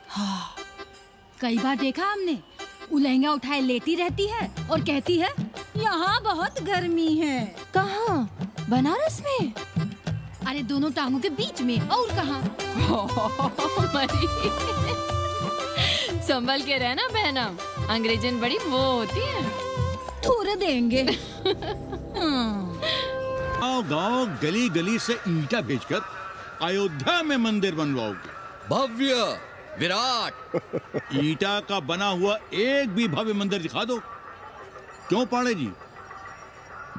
कई बार देखा हमने, वो लहंगा उठाए लेटी रहती है और कहती है यहाँ बहुत गर्मी है। कहाँ? बनारस में? अरे दोनों टांगों के बीच में। और कहाँ? संभल के रहना बहना, अंग्रेजन बड़ी वो होती है। थोड़े देंगे। गांव गली गली से ईंटा भेजकर अयोध्या में मंदिर बनवाओगे। भव्य विराट ईटा का बना हुआ एक भी भव्य मंदिर दिखा दो। क्यों पाड़े जी?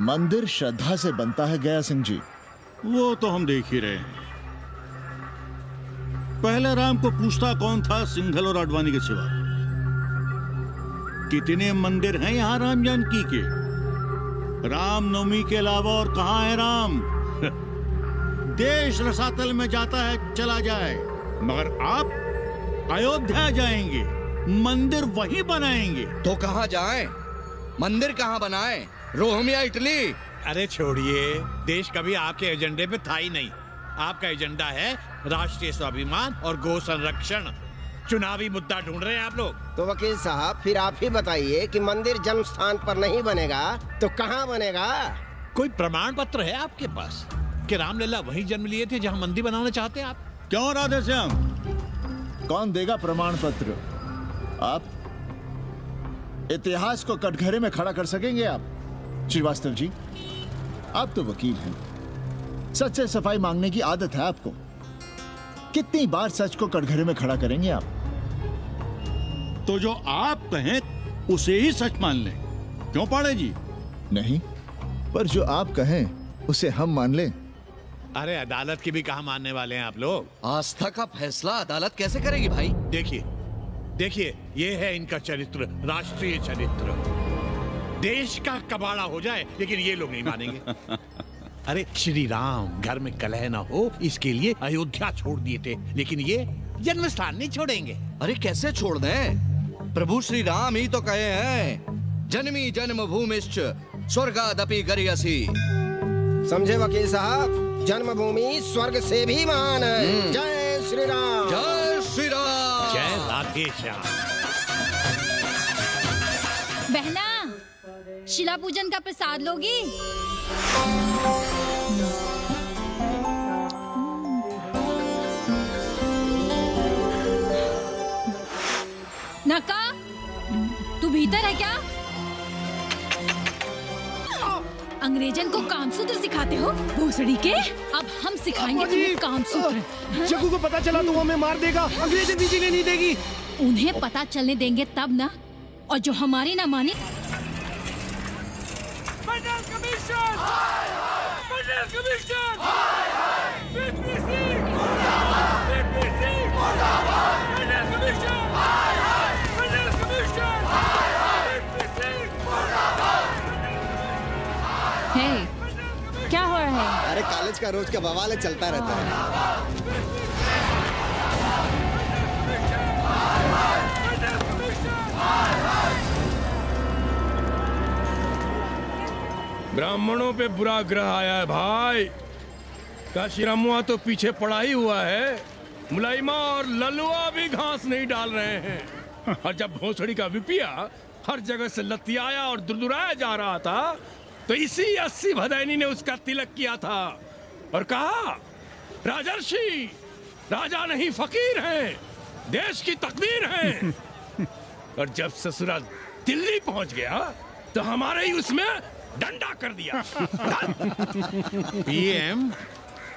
मंदिर श्रद्धा से बनता है गया सिंह जी। वो तो हम देख ही रहे हैं। पहले राम को पूछता कौन था सिंघल और आडवाणी के सिवा? कितने मंदिर हैं यहाँ राम जानकी के? रामनवमी के अलावा और कहाँ है राम? देश रसातल में जाता है चला जाए, मगर आप अयोध्या जाएंगे, मंदिर वहीं बनाएंगे। तो कहाँ जाएं? मंदिर कहाँ बनाएं? रोम या इटली? अरे छोड़िए, देश कभी आपके एजेंडे पे था ही नहीं। आपका एजेंडा है राष्ट्रीय स्वाभिमान और गौ संरक्षण। चुनावी मुद्दा ढूंढ रहे हैं आप लोग। तो वकील साहब फिर आप ही बताइए कि मंदिर जन्म स्थान पर नहीं बनेगा तो कहाँ बनेगा? कोई प्रमाण पत्र है आपके पास कि रामलला वहीं जन्म लिए थे जहाँ मंदिर बनाना चाहते हैं आप? क्यों राधे श्याम? कौन देगा प्रमाण पत्र? आप इतिहास को कटघरे में खड़ा कर सकेंगे आप? श्रीवास्तव जी, आप तो वकील हैं, सच से सफाई मांगने की आदत है आपको। कितनी बार सच को कटघरे में खड़ा करेंगे आप? तो जो आप कहें उसे ही सच मान लें। क्यों पाड़े जी? नहीं, पर जो आप कहें उसे हम मान लें। अरे अदालत की भी कहाँ मानने वाले हैं आप लोग? आस्था का फैसला अदालत कैसे करेगी भाई? देखिए देखिए, ये है इनका चरित्र, राष्ट्रीय चरित्र। देश का कबाड़ा हो जाए लेकिन ये लोग नहीं मानेंगे। अरे श्री राम घर में कलह ना हो इसके लिए अयोध्या छोड़ दिए थे, लेकिन ये जन्म स्थान नहीं छोड़ेंगे। अरे कैसे छोड़ दें? प्रभु श्री राम ही तो कहे हैं, जन्मी जन्म भूमिश्च स्वर्गादपि गरियसी। समझे वकील साहब, जन्मभूमि स्वर्ग से भी महान है। जय श्री राम। जय श्री राम। जय राधेश्याम। बहना, शिला पूजन का प्रसाद लोगी? नका, तू भीतर है क्या? अंग्रेजन को कामसूत्र सिखाते हो भोसड़ी के? अब हम सिखाएंगे तुम्हें कामसूत्र। जग्गू को पता चला तो वो हमें मार देगा, अंग्रेजन भी जीने नहीं देगी। उन्हें पता चलने देंगे तब ना, और जो हमारी ना माने। Hey, क्या हो रहा है? अरे कॉलेज का रोज का बवाल चलता रहता है। ब्राह्मणों पे बुरा ग्रह आया है भाई। काशीरामुआ तो पीछे पड़ा ही हुआ है, मुलाइमा और ललुआ भी घास नहीं डाल रहे हैं। और जब भोसड़ी का विपिया हर जगह से लतियाया और दुरदुराया जा रहा था, तो इसी 80 भदैनी ने उसका तिलक किया था और कहा, राजर्षि राजा नहीं फकीर हैं, देश की तकदीर हैं। और जब ससुरा दिल्ली पहुंच गया तो हमारे ही उसमें डंडा कर दिया। पीएम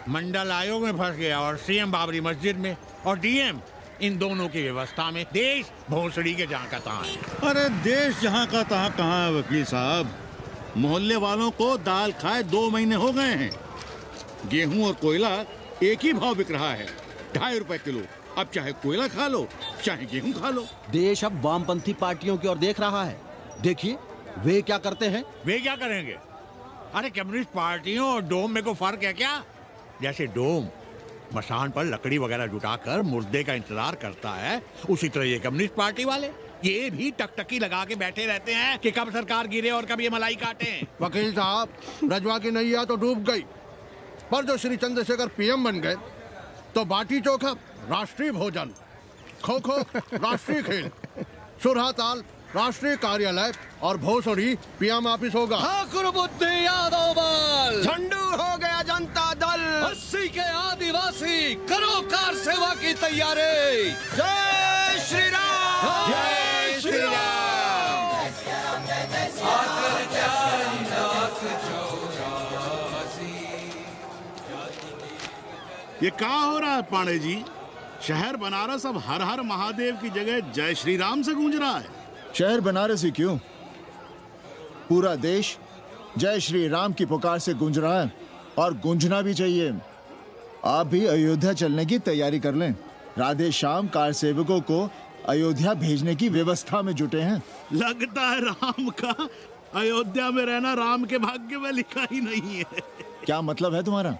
मंडल आयोग में फंस गया और सीएम बाबरी मस्जिद में, और डीएम इन दोनों की व्यवस्था में। देश भोसड़ी के जहाँ का तहाँ है। अरे देश जहाँ का तहाँ कहाँ है वकील साहब? मोहल्ले वालों को दाल खाए 2 महीने हो गए हैं। गेहूं और कोयला एक ही भाव बिक रहा है, 2.5 रुपए किलो। अब चाहे कोयला खा लो, चाहे गेहूं खा लो। देश अब वामपंथी पार्टियों की ओर देख रहा है। देखिए वे क्या करते हैं। वे क्या करेंगे? अरे कम्युनिस्ट पार्टियों और डोम में को फर्क है क्या? जैसे डोम मसान पर लकड़ी वगैरह जुटाकर मुर्दे का इंतजार करता है, उसी तरह ये कम्युनिस्ट पार्टी वाले ये भी टकटकी लगा के बैठे रहते हैं कि कब सरकार गिरे और कब ये मलाई काटे। वकील साहब, रजवा की नैया तो डूब गई, पर जो श्री चंद्रशेखर पीएम बन गए तो बाटी चोखा राष्ट्रीय भोजन, खो खो राष्ट्रीय खेल, सुरहा ताल राष्ट्रीय कार्यालय और भोसड़ी पीएम ऑफिस होगा। ठाकुर बुद्धि यादव बल, झंडू हो गया जनता दल, 80 के आदिवासी करो कार सेवा की तैयारी। जय श्री राम। जय श्री राम। ये क्या हो रहा है पांडे जी? शहर बनारस अब हर हर महादेव की जगह जय श्री राम से गूंज रहा है। शहर बनारस ही क्यों, पूरा देश जय श्री राम की पुकार से गूंज रहा है, और गूंजना भी चाहिए। आप भी अयोध्या चलने की तैयारी कर लें। राधे श्याम कार सेवकों को अयोध्या भेजने की व्यवस्था में जुटे हैं। लगता है राम का अयोध्या में रहना राम के भाग्य में लिखा ही नहीं है। क्या मतलब है तुम्हारा?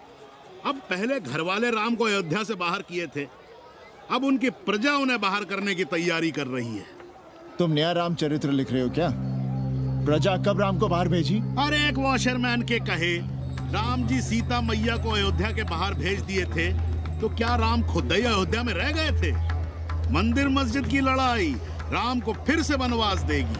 अब पहले घर वाले राम को अयोध्या से बाहर किए थे, अब उनकी प्रजा उन्हें बाहर करने की तैयारी कर रही है। तुम नया राम चरित्र लिख रहे हो क्या? प्रजा कब राम को बाहर भेजी? अरे एक वॉशरमैन के कहे राम जी सीता मैया को अयोध्या के बाहर भेज दिए थे, तो क्या राम खुद ही अयोध्या में रह गए थे? मंदिर मस्जिद की लड़ाई राम को फिर से वनवास देगी।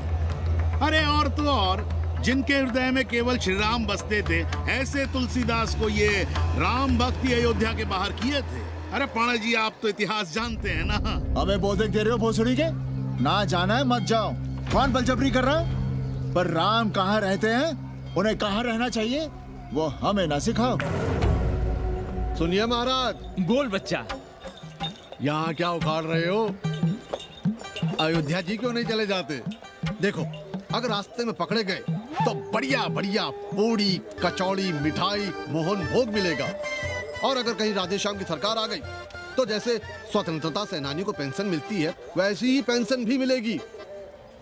अरे और तो और, जिनके हृदय में केवल श्री राम बसते थे, ऐसे तुलसीदास को ये राम भक्ति अयोध्या के बाहर किए थे। अरे पाणा जी, आप तो इतिहास जानते हैं ना। हमें बोधक दे रहे हो भोसड़ी के? ना जाना है मत जाओ। कौन बलजबरी कर रहा है? पर राम कहाँ रहते हैं, उन्हें कहाँ रहना चाहिए, वो हमें ना सिखाओ। सुनिए महाराज। बोल बच्चा। यहाँ क्या उखाड़ रहे हो? अयोध्या जी क्यों नहीं चले जाते? देखो, अगर रास्ते में पकड़े गए तो बढ़िया बढ़िया पूड़ी कचौड़ी मिठाई मोहन भोग मिलेगा, और अगर कहीं राधेश्याम की सरकार आ गई तो जैसे स्वतंत्रता सेनानी को पेंशन मिलती है, वैसी ही पेंशन भी मिलेगी।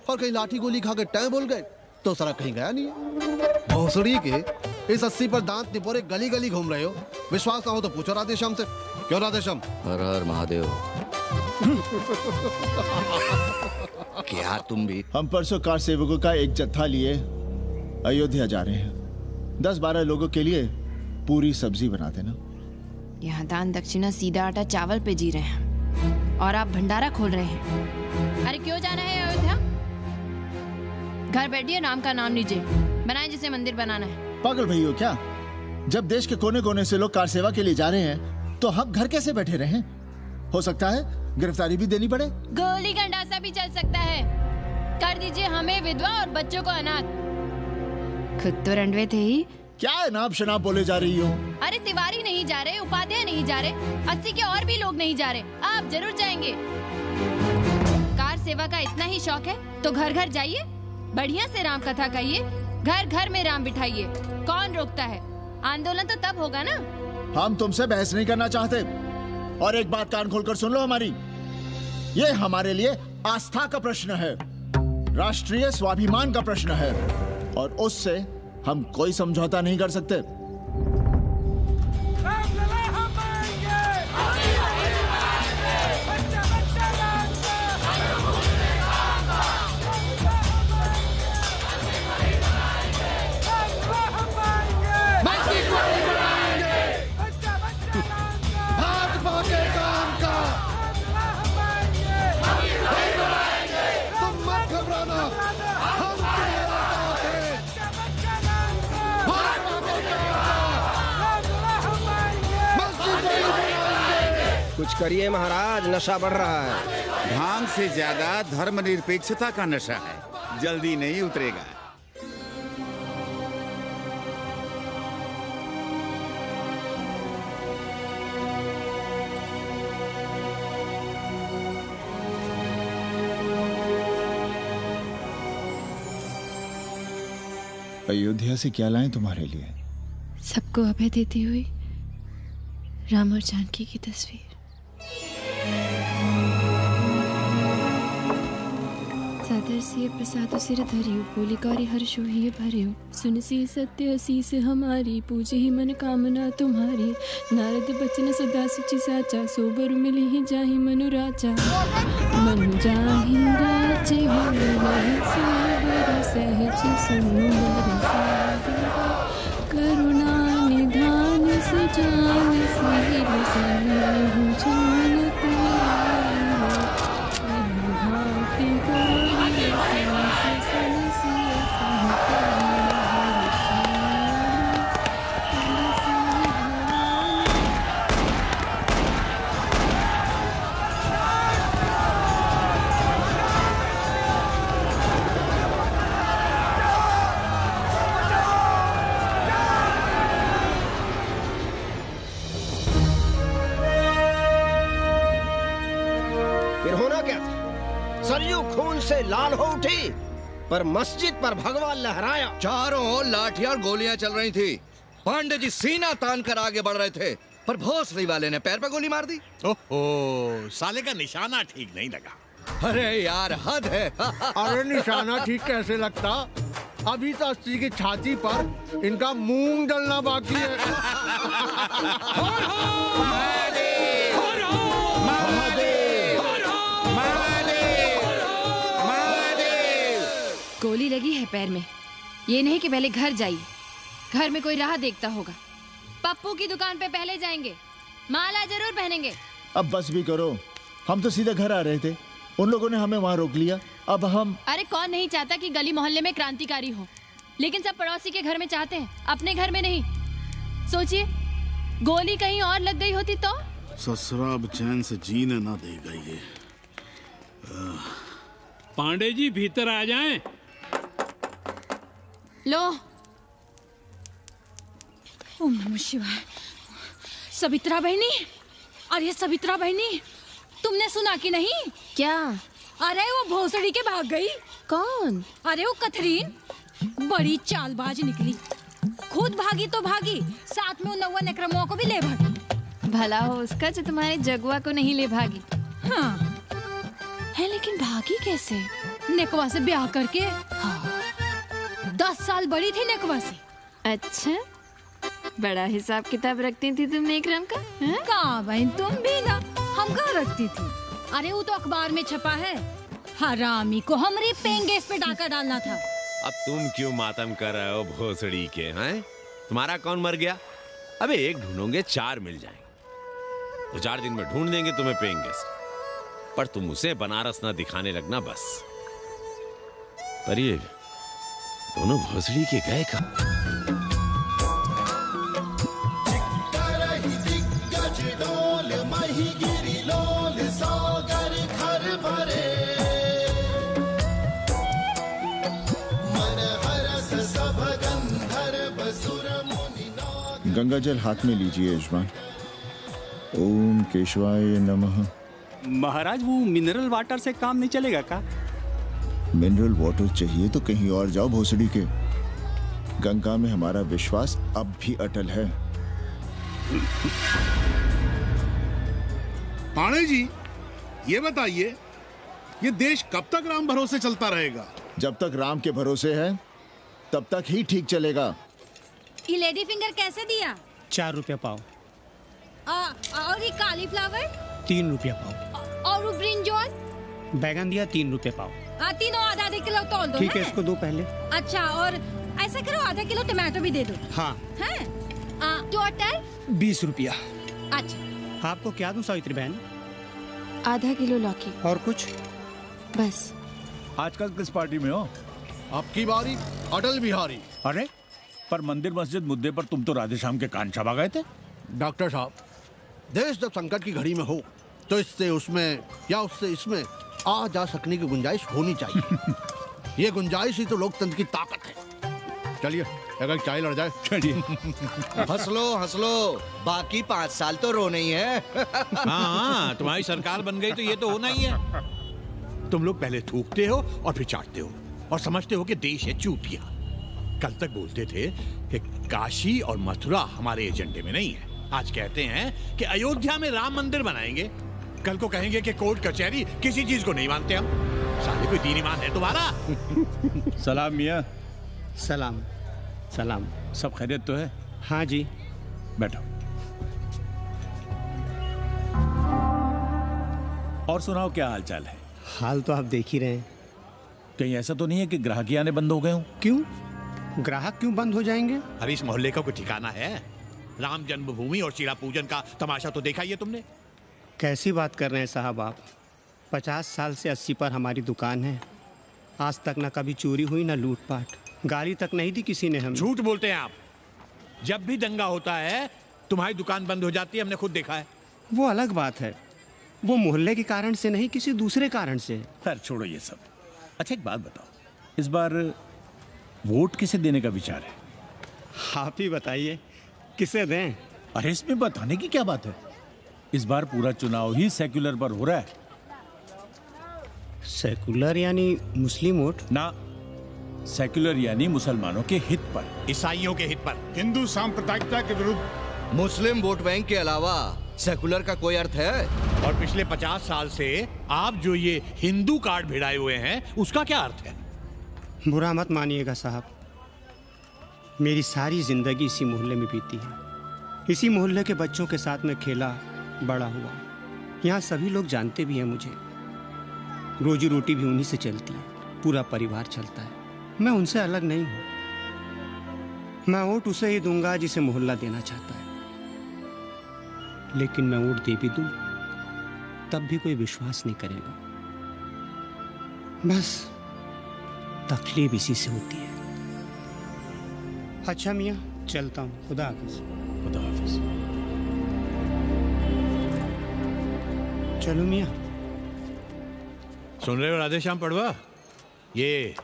और कहीं लाठी गोली खा के टै बोल गए तो सारा कहीं गया नहीं है। भोसड़ी के इस 80 पर दांत निपोरे गली गली घूम रहे हो। विश्वास ना हो तो पूछो राधेश्याम से। क्यों राधेश्याम? हर हर महादेव। क्या तुम भी? हम परसों कार सेवकों का एक जत्था लिए अयोध्या जा रहे हैं। 10-12 लोगों के लिए पूरी सब्जी बना देना। यहाँ दान दक्षिणा सीधा आटा चावल पे जी रहे हैं और आप भंडारा खोल रहे हैं। अरे क्यों जाना है अयोध्या? घर बैठिए, राम का नाम लीजिए, बनाए जिसे मंदिर बनाना है। पागल भई हो क्या? जब देश के कोने कोने से लोग कार सेवा के लिए जा रहे हैं तो हम घर कैसे बैठे रहें? हो सकता है गिरफ्तारी भी देनी पड़े। गोली गंडासा भी चल सकता है। कर दीजिए हमें विधवा और बच्चों को अनाथ। खुद तो रंडवे थे ही। क्या नाप शनाप बोले जा रही हो? अरे तिवारी नहीं जा रहे, उपाध्याय नहीं जा रहे, 80 के और भी लोग नहीं जा रहे, आप जरूर जाएंगे। कार सेवा का इतना ही शौक है तो घर घर जाइए, बढ़िया से राम कथा कहिए, घर घर में राम बिठाइए। कौन रोकता है? आंदोलन तो तब होगा ना। हम तुमसे बहस नहीं करना चाहते। और एक बात कान खोलकर सुन लो हमारी, ये हमारे लिए आस्था का प्रश्न है, राष्ट्रीय स्वाभिमान का प्रश्न है, और उससे हम कोई समझौता नहीं कर सकते। कुछ करिए महाराज, नशा बढ़ रहा है। भांग से ज्यादा धर्मनिरपेक्षता का नशा है, जल्दी नहीं उतरेगा। अयोध्या से क्या लाएं तुम्हारे लिए? सबको अभय देती हुई राम और जानकी की तस्वीर। सादर से प्रसाद सिर धरियो, बोली कौरी हर्षो ही भरियो, सुन सी सत्य असीस हमारी, पूजे ही मन कामना तुम्हारी, नारद बचन सदा सुचि साचा, सोबर मिली ही जाहि मनु राजा, मनु जाहि राजे हो सोबर सहज सुंदर सागर, करुणा निधान सुजान सिर सनेहु जानत भांति गौरी सांस सनसिय सरयू खून से लाल हो उठी, पर मस्जिद पर भगवा लहराया। चारों ओर लाठियां और गोलियां चल रही थी। पांडे जी सीना तान कर आगे बढ़ रहे थे, पर भोसड़ी वाले ने पैर पे गोली मार दी। ओहो, साले का निशाना ठीक नहीं लगा। अरे यार हद है। अरे निशाना ठीक कैसे लगता? अभी तो 80 की छाती पर इनका मूंग डलना बाकी है। गोली लगी है पैर में, ये नहीं कि पहले घर जाइए, घर में कोई राह देखता होगा। पप्पू की दुकान पे पहले जाएंगे, माला जरूर पहनेंगे। अब बस भी करो, हम तो सीधे घर आ रहे थे, उन लोगों ने हमें वहाँ रोक लिया। अब हम अरे कौन नहीं चाहता कि गली मोहल्ले में क्रांतिकारी हो, लेकिन सब पड़ोसी के घर में चाहते हैं, अपने घर में नहीं। सोचिए, गोली कहीं और लग गई होती तो? ससुरा अब चैन से जीने ना देगा ये। पांडे जी भीतर आ जाएं। लो। ओम नमः शिवाय। सवित्रा बहनी, अरे सवित्रा बहनी, तुमने सुना कि नहीं? क्या? अरे वो भोसड़ी के भाग गई। कौन? अरे वो कथरीन, बड़ी चालबाज निकली, खुद भागी तो भागी, साथ में उन 90 नक्रमों को भी ले भागी। भला हो उसका जो तुम्हारे जगुआ को नहीं ले भागी। हाँ है, लेकिन भागी कैसे? नेकवा से ब्याह करके। हाँ। 10 साल बड़ी थी नेकवा से। अच्छा, बड़ा हिसाब किताब रखती थी तुम नेकरम का? कहाँ बहन, तुम भी ना, हम कहाँ रखती थी? अरे वो तो अखबार में छपा है, हरामी को हमरे पेंगेस पे डाका डालना था। अब तुम क्यों मातम कर रहे हो भोसड़ी के? हैं? तुम्हारा कौन मर गया? अबे एक ढूंढोगे 4 मिल जाएंगे, तो 4 दिन में ढूंढ देंगे तुम्हें पेइंग गेस्ट, पर तुम उसे बनारस ना दिखाने लगना बस। पर ये दोनों भोसड़ी के गए कब? गंगा जल हाथ में लीजिए यजमान। ओम केशवाय नमः। महाराज वो मिनरल वाटर से काम नहीं चलेगा का? मिनरल वाटर चाहिए तो कहीं और जाओ भोसड़ी के। गंगा में हमारा विश्वास अब भी अटल है। पाणे जी, ये बताइए, ये देश कब तक राम भरोसे चलता रहेगा? जब तक राम के भरोसे है तब तक ही ठीक चलेगा। ये लेडी फिंगर कैसे दिया? 4 रुपया पाव। और ये कालीफ्लावर? 3 रुपया पाव। और वो ब्रिंजॉल? बैगन दिया 3 रुपया पाव। तीनों आधा किलो तोल दो। ठीक है, इसको दो पहले। अच्छा, और ऐसा करो आधा किलो टमाटो भी दे दो। हाँ। हैं? टोटल 20 रुपया। अच्छा। आपको क्या दूं सावित्री बहन? आधा किलो लौकी। और कुछ? बस। आजकल किस पार्टी में हो? आपकी बारी अटल बिहारी। अरे पर मंदिर मस्जिद मुद्दे पर तुम तो राधेश्याम के कान चबा गए थे। डॉक्टर साहब, देश जब संकट की घड़ी में हो तो इससे उसमें या उससे इसमें आ जा सकने की गुंजाइश होनी चाहिए। ये गुंजाइश ही तो लोकतंत्र की ताकत है। चलिए अगर चाय लड़ जाए। चलिए। हंस लो, बाकी 5 साल तो रोना ही है। हाँ, तुम्हारी सरकार बन गई तो ये तो होना ही है। तुम लोग पहले थूकते हो और फिर चाटते हो और समझते हो कि देश है चूतिया। कल तक बोलते थे कि काशी और मथुरा हमारे एजेंडे में नहीं है, आज कहते हैं कि अयोध्या में राम मंदिर बनाएंगे, कल को कहेंगे कि कोर्ट कचहरी किसी चीज को नहीं मानते हम। साले कोई दीन ईमान है तुम्हारा? सलाम मियाँ। सलाम। सलाम। सब खैरियत तो है? हाँ जी। बैठो। और सुनाओ, क्या हाल चाल है? हाल तो आप देख ही रहे हैं। कहीं ऐसा तो नहीं है कि ग्राहक आने बंद हो गए हो? क्यों? ग्राहक क्यों बंद हो जाएंगे? अरे इस मोहल्ले का कोई ठिकाना है? राम जन्मभूमि और शिला पूजन का तमाशा तो देखा ही है तुमने। कैसी बात कर रहे हैं साहब आप? 50 साल से 80 पर हमारी दुकान है। आज तक ना कभी चोरी हुई ना लूटपाट, गाली तक नहीं दी किसी ने हमें। झूठ बोलते हैं आप। जब भी दंगा होता है तुम्हारी दुकान बंद हो जाती है, हमने खुद देखा है। वो अलग बात है, वो मोहल्ले के कारण से नहीं, किसी दूसरे कारण से। खैर छोड़ो ये सब। अच्छा एक बात बताओ, इस बार वोट किसे देने का विचार है? आप ही बताइए, किसे दें? अरे इसमें बताने की क्या बात है, इस बार पूरा चुनाव ही सेक्युलर पर हो रहा है। सेक्युलर यानी मुस्लिम वोट? ना, सेक्युलर यानी मुसलमानों के हित पर, ईसाइयों के हित पर, हिंदू सांप्रदायिकता के विरुद्ध। मुस्लिम वोट बैंक के अलावा सेक्युलर का कोई अर्थ है? और पिछले 50 साल से आप जो ये हिंदू कार्ड भिड़ाए हुए हैं, उसका क्या अर्थ है? बुरा मत मानिएगा साहब, मेरी सारी जिंदगी इसी मोहल्ले में बीती है। इसी मोहल्ले के बच्चों के साथ में खेला बड़ा हुआ। यहाँ सभी लोग जानते भी हैं मुझे। रोजी रोटी भी उन्हीं से चलती है, पूरा परिवार चलता है। मैं उनसे अलग नहीं हूँ। मैं वोट उसे ही दूंगा जिसे मोहल्ला देना चाहता है, लेकिन मैं वोट दे भी दूं तब भी कोई विश्वास नहीं करेगा। बस तकलीफ इसी से होती है। अच्छा मियाँ, चलता हूँ। खुदा हाफिज। खुदा हाफिज। चलो मियाँ। सुन रहे हो राधेश्याम पड़वा, ये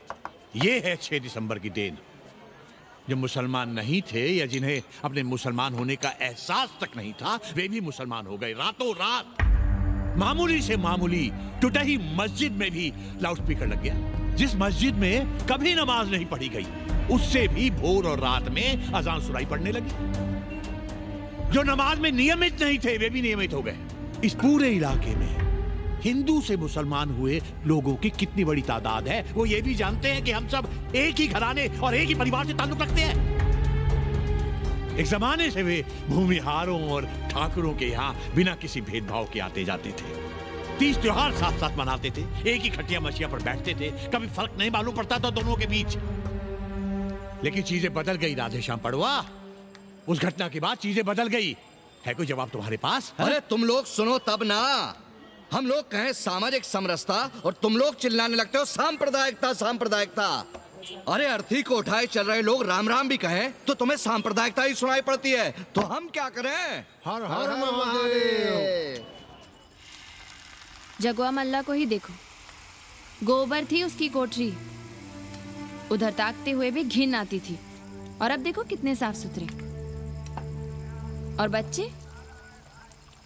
है 6 दिसंबर की देन। जो मुसलमान नहीं थे या जिन्हें अपने मुसलमान होने का एहसास तक नहीं था, वे भी मुसलमान हो गए रातों रात। मामूली से मामूली टूटी मस्जिद में भी लाउडस्पीकर लग गया। जिस मस्जिद में कभी नमाज नहीं पढ़ी गई, उससे भी भोर और रात में अजान सुनाई पड़ने लगी। जो नमाज में नियमित नहीं थे, वे भी नियमित हो गए। इस पूरे इलाके में हिंदू से मुसलमान हुए लोगों की कितनी बड़ी तादाद है, वो ये भी जानते हैं कि हम सब एक ही घराने और एक ही परिवार से ताल्लुक रखते हैं। एक जमाने से वे भूमिहारों और ठाकुरों के यहाँ बिना किसी भेदभाव के आते जाते थे। 30 त्योहार साथ साथ मनाते थे, एक ही खटिया मछिया पर बैठते थे, कभी फर्क नहीं मालूम पड़ता था दोनों के बीच। लेकिन चीजें बदल गई राधेश्याम पड़वा। उस घटना के बाद चीजें बदल गई। है कोई जवाब तुम्हारे पास? अरे तुम लोग सुनो तब ना। हम लोग कहें सामाजिक समरसता और तुम लोग चिल्लाने लगते हो सांप्रदायिकता सांप्रदायिकता। अरे अर्थी को उठाए चल रहे लोग राम राम भी कहें तो तुम्हें सांप्रदायिकता ही सुनाई पड़ती है। तो हम क्या करें? हर हर महादेव। जगवा मल्ला को ही देखो, गोबर थी उसकी कोठरी, उधर ताकते हुए भी घिन आती थी, और अब देखो कितने साफ सुथरे। और बच्चे,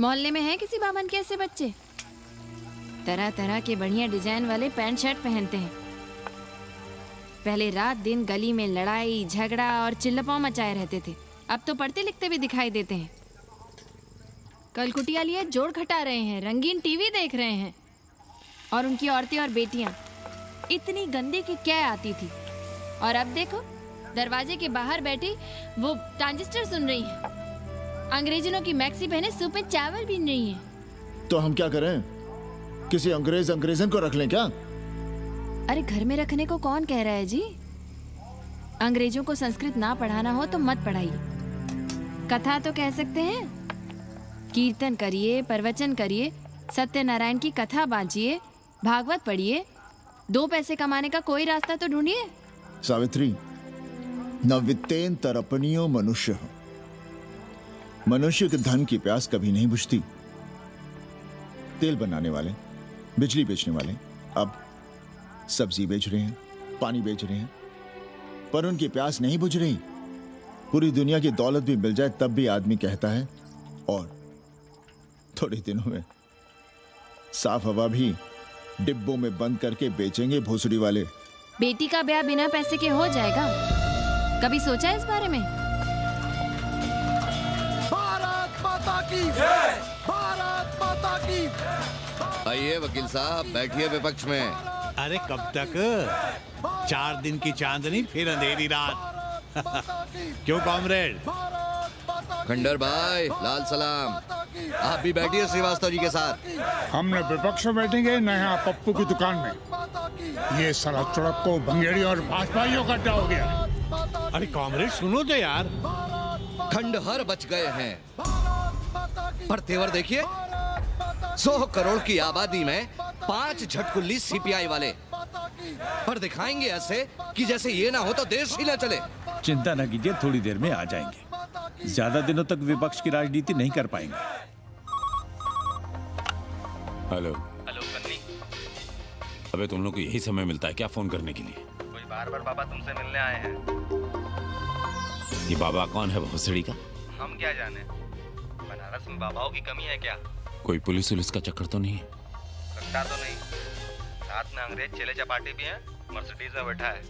मोहल्ले में हैं किसी बावन के ऐसे बच्चे? तरह तरह के बढ़िया डिजाइन वाले पैंट शर्ट पहनते हैं। पहले रात दिन गली में लड़ाई झगड़ा और चिल्लापाव मचाए रहते थे, अब तो पढ़ते लिखते भी दिखाई देते हैं। कल कुटिया लिए जोड़ घटा रहे हैं, रंगीन टीवी देख रहे हैं, और उनकी औरतें और बेटियां इतनी गंदी की क्या आती थी, और अब देखो दरवाजे के बाहर बैठी वो ट्रांजिस्टर सुन रही है। अंग्रेजनों की मैक्सी पहने सूप में चावल भी नहीं है। तो हम क्या करें? किसी अंग्रेजन को रख लें क्या? अरे घर में रखने को कौन कह रहा है जी? अंग्रेजों को संस्कृत ना पढ़ाना हो तो मत पढ़ाइए। कथा तो कह सकते हैं, कीर्तन करिए, प्रवचन करिए, सत्यनारायण की कथा बांचिए, भागवत पढ़िए, 2 पैसे कमाने का कोई रास्ता तो ढूंढिए। सावित्री, न वित्तेन तरपनियो मनुष्य। मनुष्य के धन की प्यास कभी नहीं बुझती। तेल बनाने वाले, बिजली बेचने वाले अब सब्जी बेच रहे हैं, पानी बेच रहे हैं, पर उनकी प्यास नहीं बुझ रही। पूरी दुनिया की दौलत भी मिल जाए तब भी आदमी कहता है, और थोड़े दिनों में साफ हवा भी डिब्बों में बंद करके बेचेंगे भोसड़ी वाले। बेटी का ब्याह बिना पैसे के हो जाएगा? कभी सोचा इस बारे में? भारत माता की जय! भारत माता की। आइए वकील साहब, बैठिए विपक्ष में। अरे कब तक? 4 दिन की चांदनी फिर अंधेरी रात। क्यों कॉमरेड? खंडर भाई, लाल सलाम। आप भी बैठिए श्रीवास्तव जी के साथ। हमने विपक्ष में बैठेंगे न यहाँ पप्पू की दुकान में। ये साला चुड़क को भंगेड़ी और भाजपाइयों का अड्डा हो गया। अरे कॉमरेड सुनो तो यार। खंडहर बच गए हैं, पर तेवर देखिए, 100 करोड़ की आबादी में 5 झटकुल्ली सीपीआई वाले, पर दिखाएंगे ऐसे कि जैसे ये ना हो तो देश ही ना चले। चिंता न कीजिए, थोड़ी देर में आ जाएंगे। ज्यादा दिनों तक विपक्ष की राजनीति नहीं कर पाएंगे। हेलो कन्नी। अबे तुम लोग को यही समय मिलता है क्या फोन करने के लिए? कोई बार-बार बाबा तुमसे मिलने आए हैं। ये बाबा कौन है भोसड़ी का? हम क्या जाने, बनारस में बाबाओं की कमी है क्या? कोई पुलिस उलिस का चक्कर तो नहीं है? लगता तो नहीं। साथ में अंग्रेज चेले चपाटी भी हैं, मर्सिडीज में बैठा है।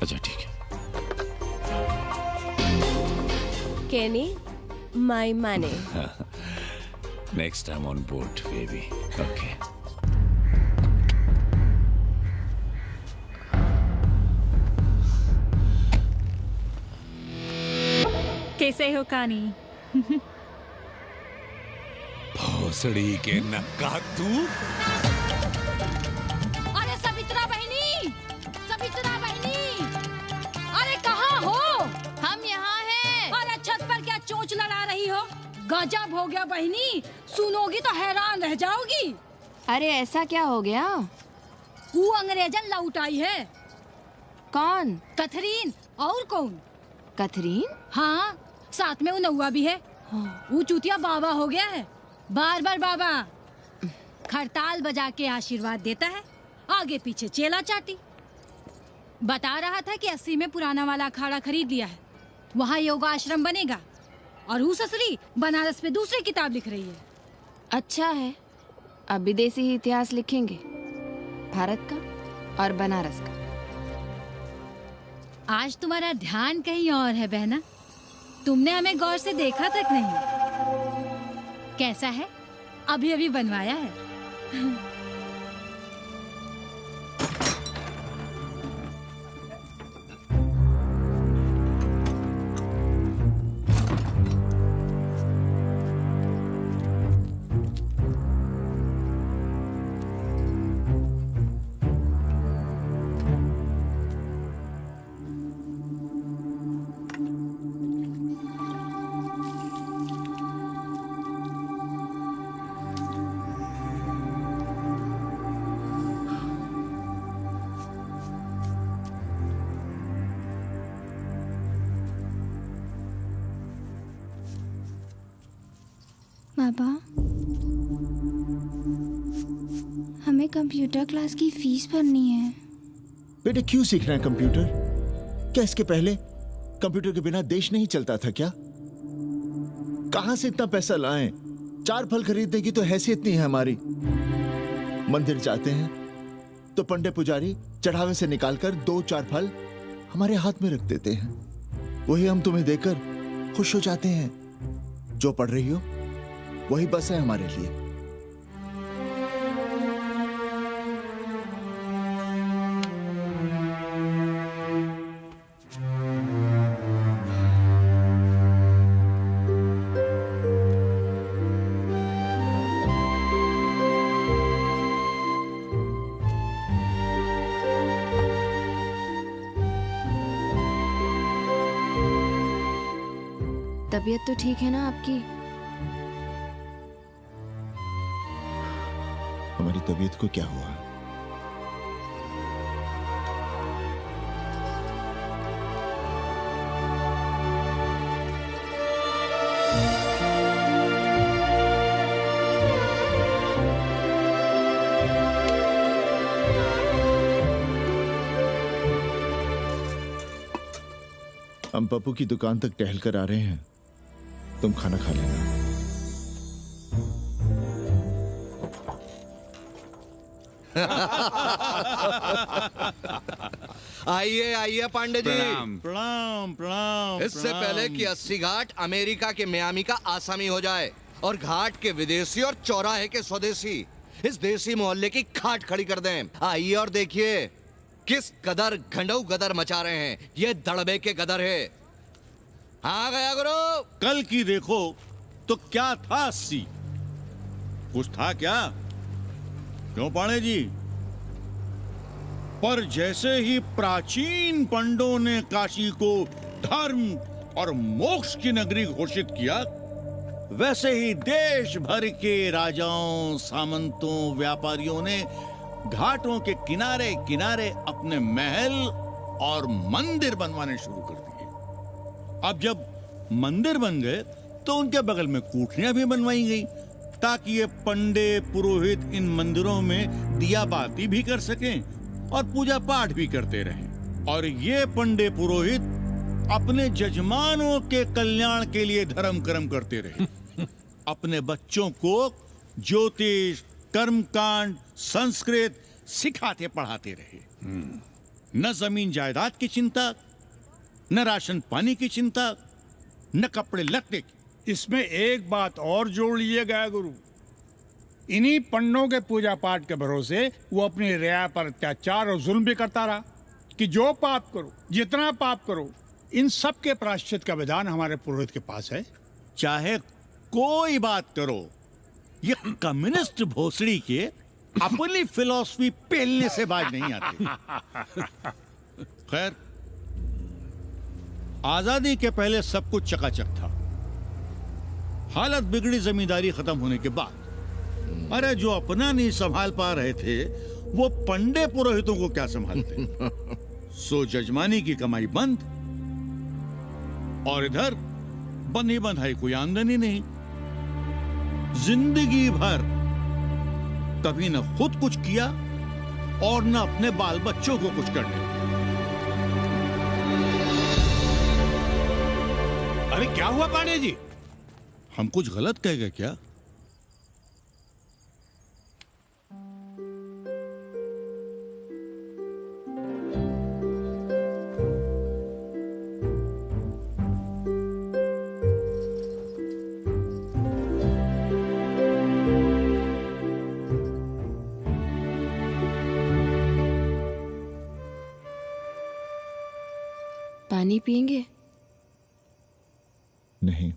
अच्छा ठीक है। Kenny, my money. Next time on board, baby. Okay. कैसे हो कानी? भोसड़ी के नक्का तू। अरे सवित्रा बहनी, सवित्रा बहनी, अरे कहाँ हो? हम यहाँ हैं। अरे छत पर क्या चोंच लड़ा रही हो? गजब हो गया बहनी, सुनोगी तो हैरान रह जाओगी। अरे ऐसा क्या हो गया? वो अंग्रेजन लौट आई है। कौन? कथरीन। और कौन? कथरीन? हाँ, साथ में वो नौवा भी है। वो चूतिया बाबा हो गया है। बार बार बाबा खड़ताल बजा के आशीर्वाद देता है, आगे पीछे चेला चाटी। बता रहा था कि 80 में पुराना वाला अखाड़ा खरीद लिया है, वहाँ योगा आश्रम बनेगा, और वो ससुरी बनारस में दूसरी किताब लिख रही है। अच्छा है, अब विदेशी ही इतिहास लिखेंगे, भारत का और बनारस का। आज तुम्हारा ध्यान कहीं और है बहना, तुमने हमें गौर से देखा तक नहीं। कैसा है? अभी अभी बनवाया है। पापा, हमें कंप्यूटर क्लास की फीस भरनी है। बेटे क्यों सीखना है कंप्यूटर? क्या इसके पहले कंप्यूटर के बिना देश नहीं चलता था क्या? कहां से इतना पैसा लाएं? 4 फल खरीदने की तो हैसियत नहीं है हमारी। मंदिर जाते हैं तो पंडे पुजारी चढ़ावे से निकालकर 2-4 फल हमारे हाथ में रख देते हैं। वही हम तुम्हें देकर खुश हो जाते हैं। जो पढ़ रही हो वही बस है हमारे लिए। तबीयत तो ठीक है ना आपकी? हमारी तबीयत को क्या हुआ? हम पप्पू की दुकान तक टहल कर आ रहे हैं, तुम खाना खा लेना। आइए आइए पांडे जी। प्रणाम। प्रणाम प्रणाम। इससे पहले कि 80 घाट अमेरिका के मियामी का आसामी हो जाए और घाट के विदेशी और चौराहे के स्वदेशी इस देसी मोहल्ले की खाट खड़ी कर दें, आइए और देखिए किस कदर घंडऊ गदर मचा रहे हैं। ये दड़बे के गदर है। हाँ गया गुरु। कल की देखो तो क्या था 80? कुछ था क्या? क्यों पांडे जी? पर जैसे ही प्राचीन पंडों ने काशी को धर्म और मोक्ष की नगरी घोषित किया, वैसे ही देश भर के राजाओं, सामंतों, व्यापारियों ने घाटों के किनारे किनारे अपने महल और मंदिर बनवाने शुरू कर दिए। अब जब मंदिर बन गए तो उनके बगल में कोठरियां भी बनवाई गई ताकि ये पंडे पुरोहित इन मंदिरों में दिया बाती भी कर सकें और पूजा पाठ भी करते रहें। और ये पंडे पुरोहित अपने जजमानों के कल्याण के लिए धर्म कर्म करते रहे। अपने बच्चों को ज्योतिष, कर्मकांड, संस्कृत सिखाते पढ़ाते रहे। न जमीन जायदाद की चिंता, न राशन पानी की चिंता, न कपड़े लत्ते की। इसमें एक बात और जोड़ लिए गया गुरु। इन्हीं पंडों के पूजा पाठ के भरोसे वो अपनी रिया पर अत्याचार और जुल्म भी करता रहा कि जो पाप करो, जितना पाप करो, इन सब के प्रायश्चित का विधान हमारे पुरोहित के पास है। चाहे कोई बात करो, ये कम्युनिस्ट भोसड़ी के अपनी फिलॉसफी पेलने से बाज नहीं आती। खैर, आजादी के पहले सब कुछ चकाचक था। हालत बिगड़ी जमींदारी खत्म होने के बाद। अरे जो अपना नहीं संभाल पा रहे थे वो पंडे पुरोहितों को क्या संभालते। सो जजमानी की कमाई बंद और इधर बंधी बंधाई कोई आमदनी नहीं। जिंदगी भर कभी न खुद कुछ किया और न अपने बाल बच्चों को कुछ करने। अरे क्या हुआ पांडे जी? हम कुछ गलत कह गए क्या? पानी पिएंगे? नहीं।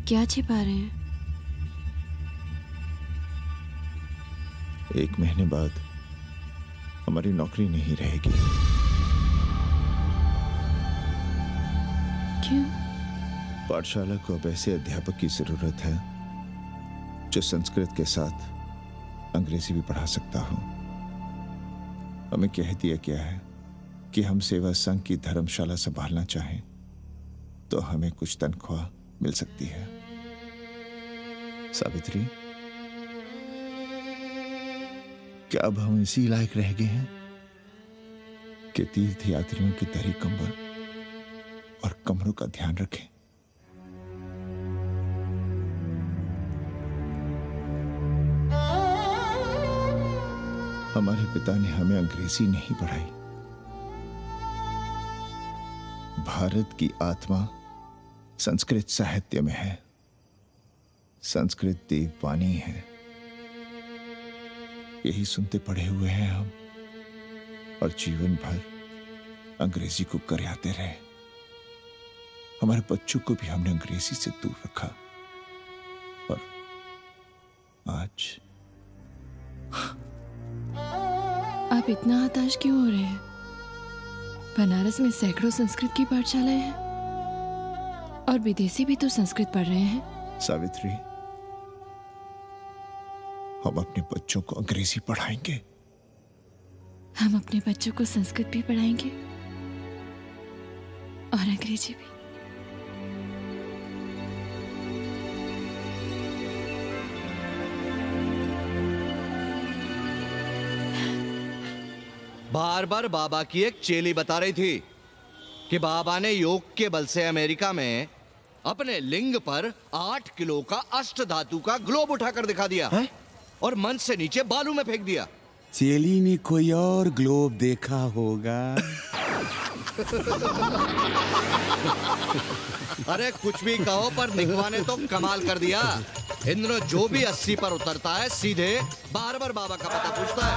क्या छिपा रहे हैं? 1 महीने बाद हमारी नौकरी नहीं रहेगी। क्यों? पाठशाला को अब ऐसे अध्यापक की जरूरत है जो संस्कृत के साथ अंग्रेजी भी पढ़ा सकता हो। हमें कह दिया गया है कि हम सेवा संघ की धर्मशाला संभालना चाहें तो हमें कुछ तनख्वाह मिल सकती है। सावित्री, क्या अब हम इसी लायक रह गए हैं कि तीर्थ यात्रियों के दरी कंबल और कमरों का ध्यान रखें? हमारे पिता ने हमें अंग्रेजी नहीं पढ़ाई। भारत की आत्मा संस्कृत साहित्य में है, संस्कृत देववाणी है। यही सुनते पढ़े हुए हैं हम, और जीवन भर अंग्रेजी को करियाते रहे। हमारे बच्चों को भी हमने अंग्रेजी से दूर रखा, और आज आप इतना हताश क्यों हो रहे हैं? बनारस में सैकड़ों संस्कृत की पाठशालाएं हैं और विदेशी भी तो संस्कृत पढ़ रहे हैं। सावित्री, हम अपने बच्चों को अंग्रेजी पढ़ाएंगे। हम अपने बच्चों को संस्कृत भी पढ़ाएंगे और अंग्रेजी भी। बार बार बाबा की एक चेली बता रही थी कि बाबा ने योग के बल से अमेरिका में अपने लिंग पर 8 किलो का अष्ट धातु का ग्लोब उठाकर दिखा दिया है? और मंच से नीचे बालू में फेंक दिया। चेली ने कोई और ग्लोब देखा होगा। अरे कुछ भी कहो, पर निकवा ने तो कमाल कर दिया। इंद्र जो भी 80 पर उतरता है सीधे बार बार बाबा का पता पूछता है।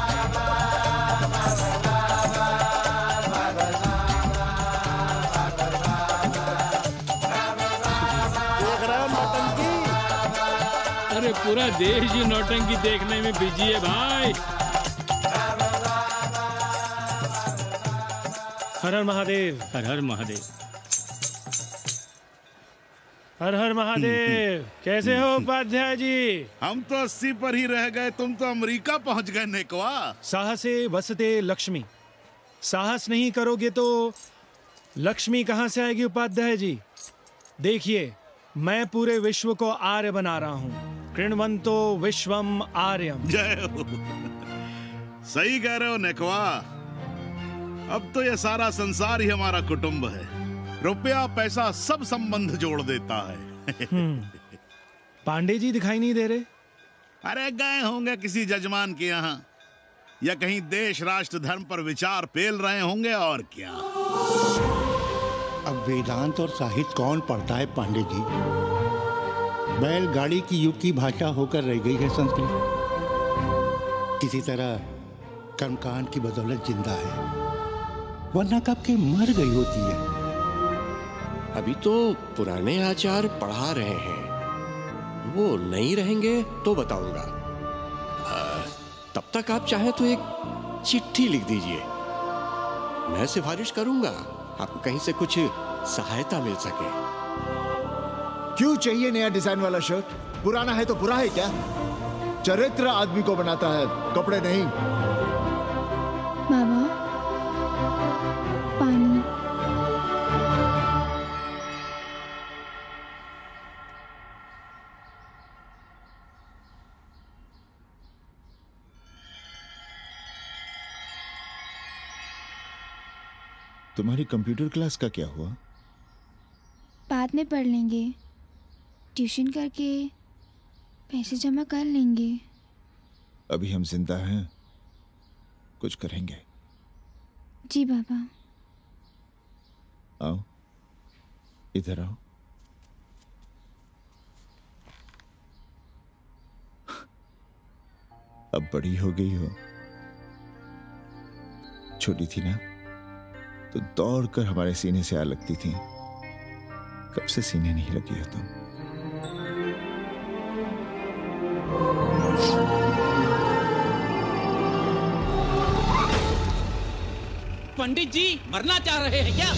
अरे पूरा देश ही नौटंकी देखने में बिजी है भाई। हर हर महादेव। हर हर महादेव। हर हर महादेव। कैसे हो उपाध्याय जी? हम तो 80 पर ही रह गए, तुम तो अमेरिका पहुंच गए नेकवा। साहसे वसते लक्ष्मी। साहस नहीं करोगे तो लक्ष्मी कहां से आएगी उपाध्याय जी? देखिए, मैं पूरे विश्व को आर्य बना रहा हूं। कृण्वन्तो विश्वम आर्यम। जय हो। सही कह रहे हो नेकवा। अब तो ये सारा संसार ही हमारा कुटुंब है। रुपया पैसा सब संबंध जोड़ देता है। पांडे जी दिखाई नहीं दे रहे? अरे गए होंगे किसी जजमान के यहाँ, या कहीं देश राष्ट्र धर्म पर विचार पेल रहे होंगे, और क्या। अब वेदांत और साहित्य कौन पढ़ता है पांडे जी? बैलगाड़ी की युग की भाषा होकर रह गई है संस्कृत। किसी तरह कर्मकांड की बदौलत जिंदा है, वरना कब के मर गई होती है। अभी तो पुराने आचार पढ़ा रहे हैं, वो नहीं रहेंगे तो बताऊंगा। तब तक आप चाहे तो एक चिट्ठी लिख दीजिए, मैं सिफारिश करूंगा, आपको कहीं से कुछ सहायता मिल सके। क्यों चाहिए नया डिजाइन वाला शर्ट? पुराना है तो बुरा है क्या? चरित्र आदमी को बनाता है, कपड़े नहीं। बाबा, पानी। तुम्हारी कंप्यूटर क्लास का क्या हुआ? बाद में पढ़ लेंगे, ट्यूशन करके पैसे जमा कर लेंगे। अभी हम जिंदा हैं, कुछ करेंगे। जी बाबा। आओ, इधर आओ। अब बड़ी हो गई हो, छोटी थी ना तो दौड़कर हमारे सीने से आ लगती थी। कब से सीने नहीं लगी हो तुम? पंडित जी मरना चाह रहे हैं क्या?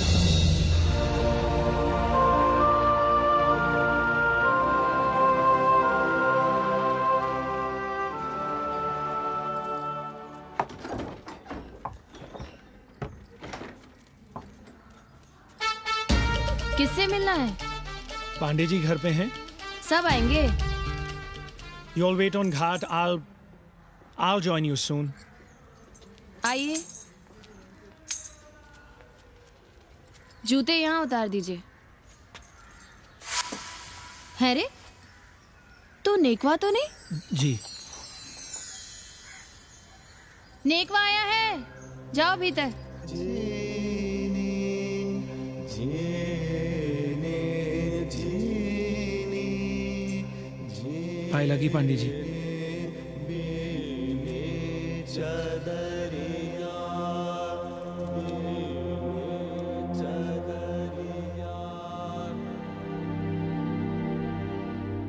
किससे मिलना है? पांडे जी घर पे हैं। सब आएंगे। You all wait on Ghat. I'll join you soon. आइए। जूते यहाँ उतार दीजिए। है रे? तू नेकवा तो नहीं? जी। नेकवा आया है। जाओ भीतर। पाए लगी पांडे जी।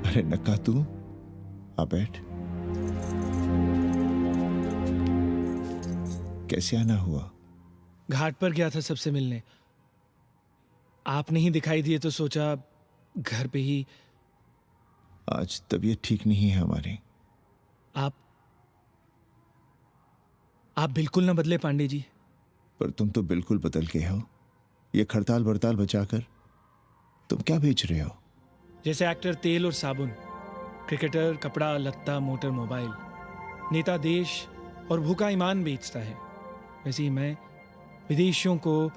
अरे नक्का तू आ बैठ। कैसे आना हुआ? घाट पर गया था सबसे मिलने। आप नहीं दिखाई दिए तो सोचा घर पे ही। आज तबीयत ठीक नहीं है हमारी। आप बिल्कुल ना बदले पांडे जी। पर तुम तो बिल्कुल बदल गए हो। ये खड़ताल बड़ताल बचाकर तुम क्या बेच रहे हो? जैसे एक्टर तेल और साबुन, क्रिकेटर कपड़ा लत्ता मोटर मोबाइल, नेता देश और भूखा ईमान बेचता है, वैसे ही मैं विदेशियों को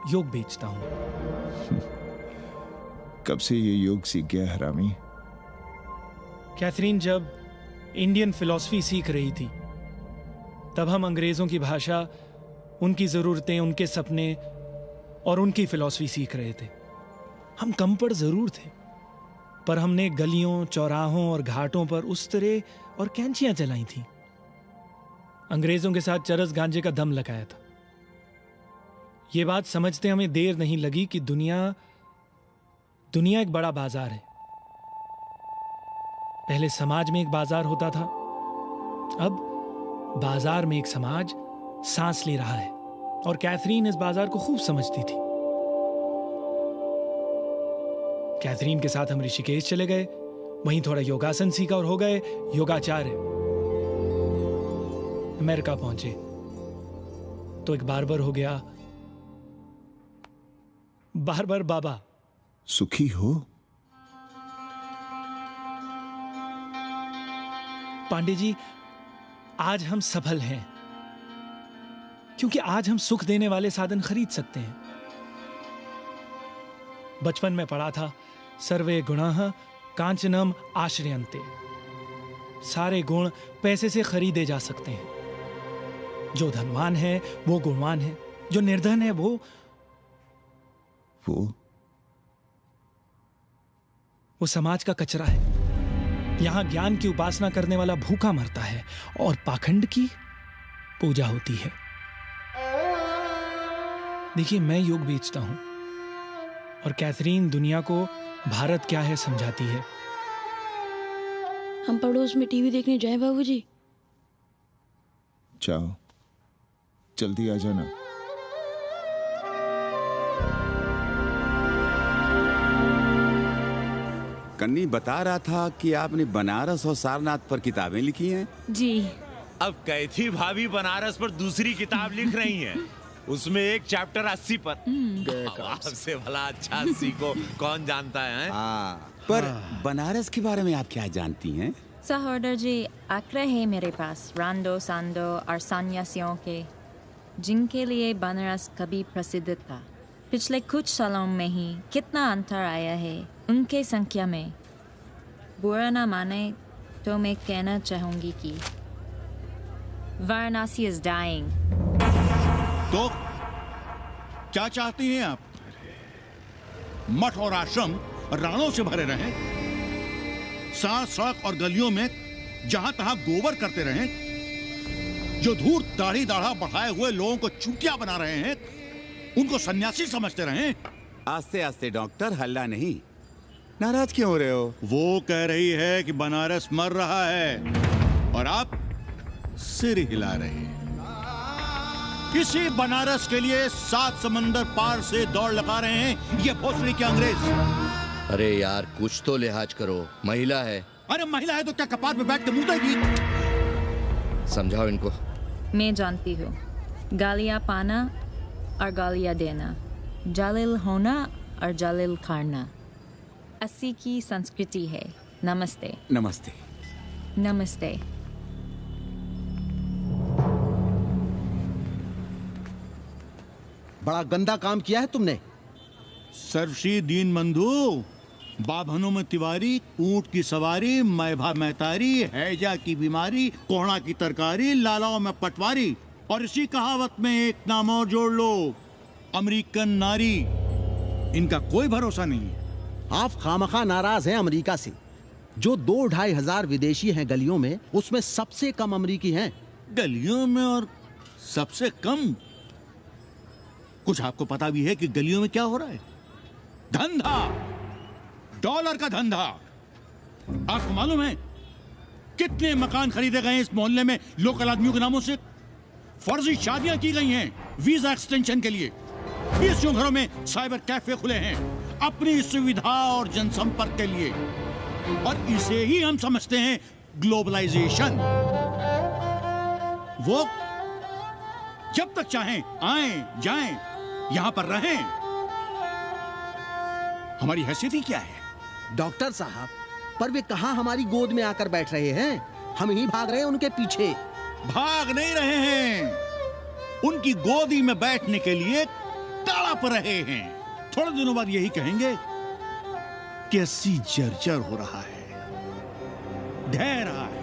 योग बेचता हूं। कब से ये योग सीख गया हरामी? कैथरीन जब इंडियन फिलॉसफी सीख रही थी तब हम अंग्रेजों की भाषा, उनकी जरूरतें, उनके सपने और उनकी फिलॉसफी सीख रहे थे। हम कम पढ़ जरूर थे, पर हमने गलियों, चौराहों और घाटों पर उस्तरे और कैंचियां चलाई थीं। अंग्रेजों के साथ चरस गांजे का दम लगाया था। ये बात समझते हमें देर नहीं लगी कि दुनिया एक बड़ा बाजार है। पहले समाज में एक बाजार होता था, अब बाजार में एक समाज सांस ले रहा है, और कैथरीन इस बाजार को खूब समझती थी। कैथरीन के साथ हम ऋषिकेश चले गए, वहीं थोड़ा योगासन सीखा और हो गए योगाचार्य। अमेरिका पहुंचे तो एक बार्बर हो गया, बार्बर बाबा। सुखी हो? पांडे जी, आज हम सफल हैं क्योंकि आज हम सुख देने वाले साधन खरीद सकते हैं। बचपन में पढ़ा था, सर्वे गुणाः कांचनम आश्रयन्ते। सारे गुण पैसे से खरीदे जा सकते हैं। जो धनवान है वो गुणवान है, जो निर्धन है वो समाज का कचरा है। यहां ज्ञान की उपासना करने वाला भूखा मरता है और पाखंड की पूजा होती है। देखिए, मैं योग बेचता हूं और कैथरीन दुनिया को भारत क्या है समझाती है। हम पड़ोस में टीवी देखने जाएं बाबूजी? जाओ, जल्दी आ जाना। कन्नी बता रहा था कि आपने बनारस और सारनाथ पर किताबें लिखी हैं। जी। अब कैथी भाभी बनारस पर दूसरी किताब लिख रही हैं। उसमें एक चैप्टर 80 पर। आपसे भला अच्छा 80 को कौन जानता है? पर बनारस के बारे में आप क्या जानती हैं? सहोदर जी, आंकड़े हैं मेरे पास रांडो सांडो और सन्यासियों के, जिनके लिए बनारस कभी प्रसिद्ध था। पिछले कुछ सालों में ही कितना अंतर आया है उनके संख्या में। बुरा ना माने तो मैं कहना चाहूंगी कि वाराणसी इज डाइंग। तो क्या चाहती हैं आप? मठ और आश्रम राणों से भरे रहें, सड़क सड़क और गलियों में जहां तहां गोबर करते रहें, जो धूर्त दाढ़ी दाढ़ा बढ़ाए हुए लोगों को चूतिया बना रहे हैं उनको सन्यासी समझते रहें। आस्ते आस्ते डॉक्टर, हल्ला नहीं। नाराज क्यों हो रहे हो? वो कह रही है कि बनारस मर रहा है और आप सिर हिला रहे हैं। इसी बनारस के लिए 7 समंदर पार से दौड़ लगा रहे हैं ये भोसड़ी के अंग्रेज। अरे यार, कुछ तो लिहाज करो, महिला है। अरे महिला है तो क्या कपार पे बैठ के मुंह देगी? समझाओ इनको। मैं जानती हूँ, गालियाँ पाना और गालियाँ देना, जालिल होना और जलिल खाना 80 की संस्कृति है। नमस्ते। नमस्ते। नमस्ते। बड़ा गंदा काम किया है तुमने। सर्वश्री दीन बंधु, बाभनों में तिवारी, ऊंट की सवारी, मैभा मैतारी, हैजा की बीमारी, कोहड़ा की तरकारी, लालाओं में पटवारी, और इसी कहावत में एक नाम और जोड़ लो, अमेरिकन नारी। इनका कोई भरोसा नहीं है। आप खामखा नाराज हैं अमेरिका से। जो 2-2.5 हजार विदेशी हैं गलियों में, उसमें सबसे कम अमेरिकी हैं। गलियों में और सबसे कम? कुछ आपको पता भी है कि गलियों में क्या हो रहा है? धंधा, डॉलर का धंधा। आपको मालूम है कितने मकान खरीदे गए इस मोहल्ले में लोकल आदमियों के नामों से? फर्जी शादियां की गई हैं वीजा एक्सटेंशन के लिए। 20 घरों में साइबर कैफे खुले हैं अपनी सुविधा और जनसंपर्क के लिए, और इसे ही हम समझते हैं ग्लोबलाइजेशन। वो जब तक चाहें आएं जाएं, यहां पर रहें। हमारी हैसियत ही क्या है? डॉक्टर साहब, पर वे कहां हमारी गोद में आकर बैठ रहे हैं? हम ही भाग रहे हैं उनके पीछे। भाग नहीं रहे हैं, उनकी गोदी में बैठने के लिए तड़प रहे हैं। थोड़े दिनों बाद यही कहेंगे कि 80 जर्जर हो रहा है, ढह रहा है,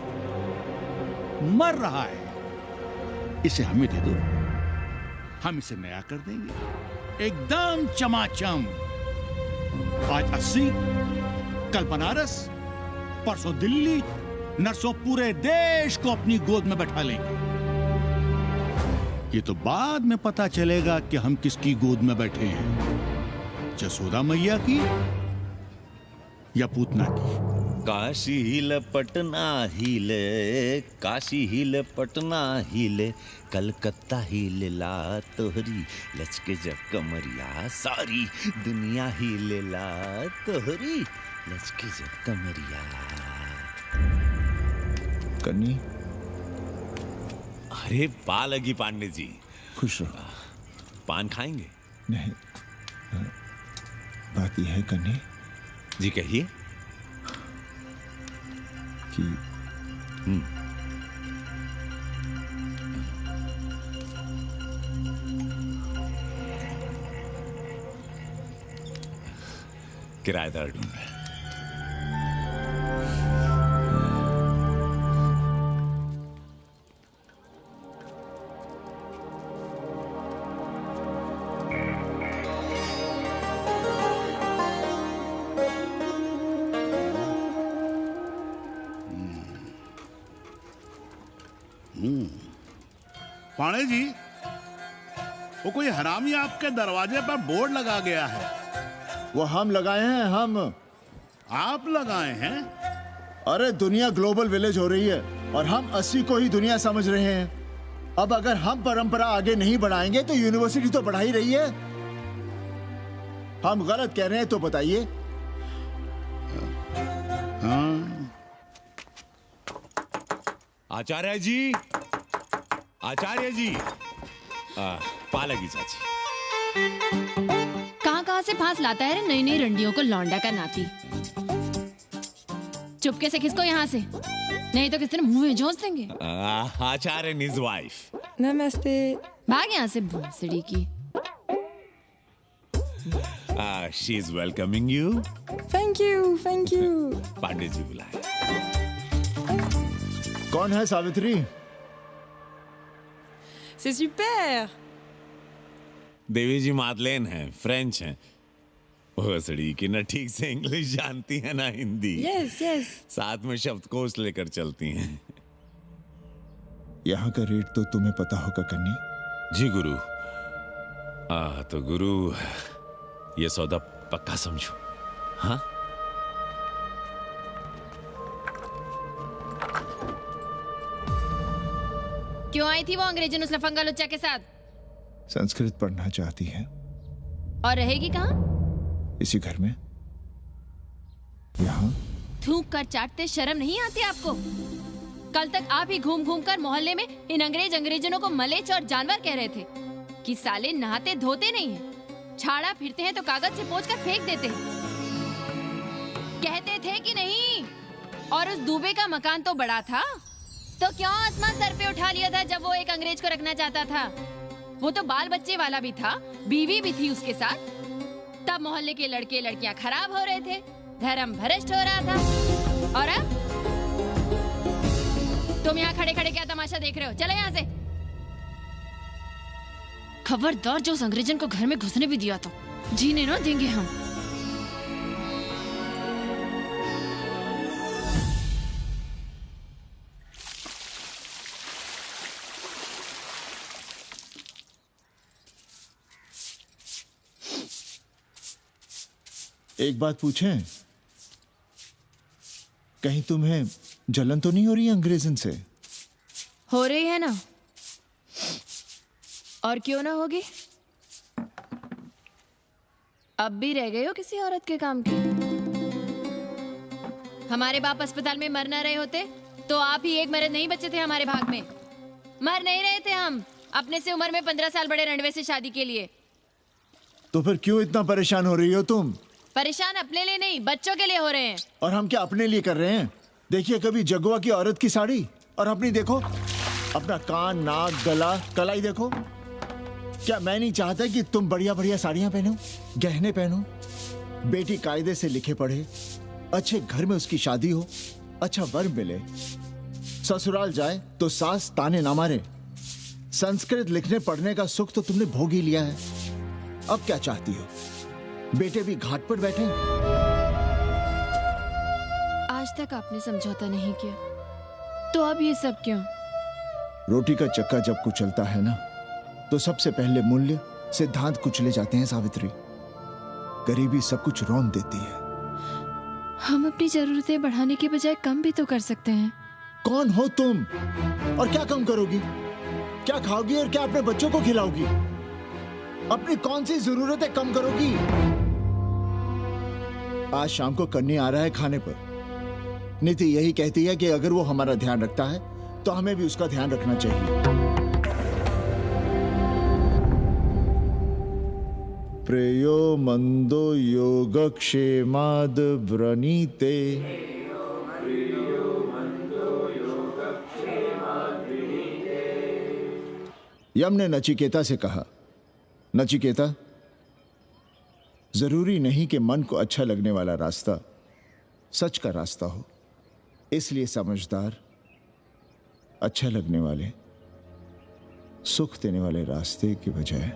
मर रहा है, इसे हमें दे दो, हम इसे नया कर देंगे एकदम चमाचम। आज 80, कल बनारस, परसों दिल्ली, नरसों पूरे देश को अपनी गोद में बैठा लेंगे। ये तो बाद में पता चलेगा कि हम किसकी गोद में बैठे हैं, जसोदा मैया की या पूतना की। काशी हिले पटना हिले, काशी हिले पटना हिले, कलकत्ता हिले ला तोहरी, लचके जब कमरिया सारी दुनिया हिले ला तोहरी, लचके जब कमरिया। कन्नी, अरे पा लगी पांडे जी। खुश रहो। पान खाएंगे? नहीं, बात यह है कन्नी जी, कहिए। कि किराएदार ढूंढ रहे। पाणे जी, वो कोई हरामी आपके दरवाजे पर बोर्ड लगा गया है। वो हम लगाए हैं। हम? आप लगाए हैं? अरे दुनिया ग्लोबल विलेज हो रही है और हम 80 को ही दुनिया समझ रहे हैं। अब अगर हम परंपरा आगे नहीं बढ़ाएंगे तो यूनिवर्सिटी तो बढ़ा ही रही है। हम गलत कह रहे हैं तो बताइए। हाँ। आचार्य जी, आचार्य जी, पालगी चाची। कहाँ से फांस लाता है नई नई रंडियों को लौंडा का नाती। चुपके से खिसको यहाँ से, नहीं तो किस दिन मुंह में जोश देंगे। आचार्य and his wife. नमस्ते। भाग यहाँ से भोसड़ी की। She is welcoming you. Thank you, thank you. Pandey ji बुलाए। कौन है सावित्री? C'est super. देवी जी मादलेन हैं, फ्रेंच हैं। भोसड़ी की ना ठीक से इंग्लिश जानती है ना हिंदी। Yes, yes. साथ में शब्दकोश लेकर चलती हैं। यहाँ का रेट तो तुम्हें पता होगा कन्नी। जी गुरु। तो गुरु, ये सौदा पक्का समझो। हाँ? क्यों आई थी वो अंग्रेजन उस लफंगा लुच्चा के साथ? संस्कृत पढ़ना चाहती है। और रहेगी कहाँ? इसी घर में, यहाँ। थूक कर चाटते शर्म नहीं आती आपको? कल तक आप ही घूम घूम कर मोहल्ले में इन अंग्रेजनों को मलेच और जानवर कह रहे थे कि साले नहाते धोते नहीं हैं। छाड़ा फिरते हैं तो कागज से पोंछ कर फेंक देते हैं। कहते थे कि नहीं। और उस दूबे का मकान तो बड़ा था, तो क्यों आसमान सर पे उठा लिया था जब वो एक अंग्रेज को रखना चाहता था? वो तो बाल बच्चे वाला भी था, बीवी भी थी उसके साथ। तब मोहल्ले के लड़के लड़कियां खराब हो रहे थे, धर्म भ्रष्ट हो रहा था। और अब तुम यहाँ खड़े खड़े क्या तमाशा देख रहे हो? चलो यहाँ से। खबरदार, जो उस अंग्रेजन को घर में घुसने भी दिया तो जीने ना देंगे हम। एक बात पूछें, कहीं तुम्हें जलन तो नहीं हो रही अंग्रेजन से? हो रही है ना, और क्यों ना होगी? अब भी रह गए हो किसी औरत के काम की? हमारे बाप अस्पताल में मर न रहे होते तो आप ही एक मर्द नहीं बचे थे हमारे भाग में। मर नहीं रहे थे हम अपने से उम्र में 15 साल बड़े रणवे से शादी के लिए। तो फिर क्यों इतना परेशान हो रही हो तुम? परेशान अपने लिए नहीं, बच्चों के लिए हो रहे हैं। और हम क्या अपने लिए कर रहे हैं? देखिए कभी जगुआ की औरत की साड़ी और अपनी देखो, अपना कान, नाक, गला, कलाई देखो। क्या मैं नहीं चाहता कि तुम बढ़िया बढ़िया साड़ियां पहनो, गहने पहनो, बेटी कायदे से लिखे पढ़े, अच्छे घर में उसकी शादी हो, अच्छा वर मिले, ससुराल जाए तो सास ताने ना मारे। संस्कृत लिखने पढ़ने का सुख तो तुमने भोग ही लिया है, अब क्या चाहती हो? बेटे भी घाट पर बैठे। आज तक आपने समझौता नहीं किया, तो अब ये सब क्यों? रोटी का चक्का जब कुचलता है ना, तो सबसे पहले मूल्य सिद्धांत कुचले जाते हैं सावित्री। गरीबी सब कुछ रौंद देती है। हम अपनी जरूरतें बढ़ाने के बजाय कम भी तो कर सकते हैं। कौन हो तुम और क्या कम करोगी? क्या खाओगी और क्या अपने बच्चों को खिलाओगी? अपनी कौन सी जरूरतें कम करोगी? आज शाम को कन्नी आ रहा है खाने पर। नीति यही कहती है कि अगर वो हमारा ध्यान रखता है तो हमें भी उसका ध्यान रखना चाहिए। प्रेयो मंदो योगक्षेमाद व्रणीते। यम ने नचिकेता से कहा, नचिकेता, जरूरी नहीं कि मन को अच्छा लगने वाला रास्ता सच का रास्ता हो। इसलिए समझदार, अच्छा लगने वाले, सुख देने वाले रास्ते की बजाय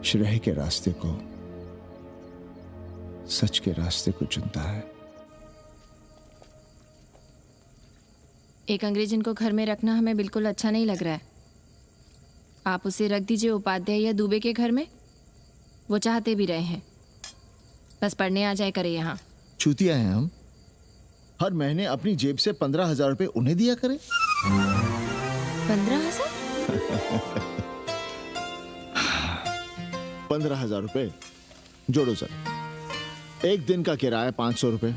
श्रेय के रास्ते को, सच के रास्ते को चुनता है। एक अंग्रेजन को घर में रखना हमें बिल्कुल अच्छा नहीं लग रहा है। आप उसे रख दीजिए उपाध्याय या दुबे के घर में, वो चाहते भी रहे हैं। बस पढ़ने आ जाए करे यहाँ। चूतिया हैं हम, हर महीने अपनी जेब से 15,000 रुपए उन्हें दिया करें। 15,000? 15,000 रुपए जोड़ो सर। एक दिन का किराया 500 रुपए,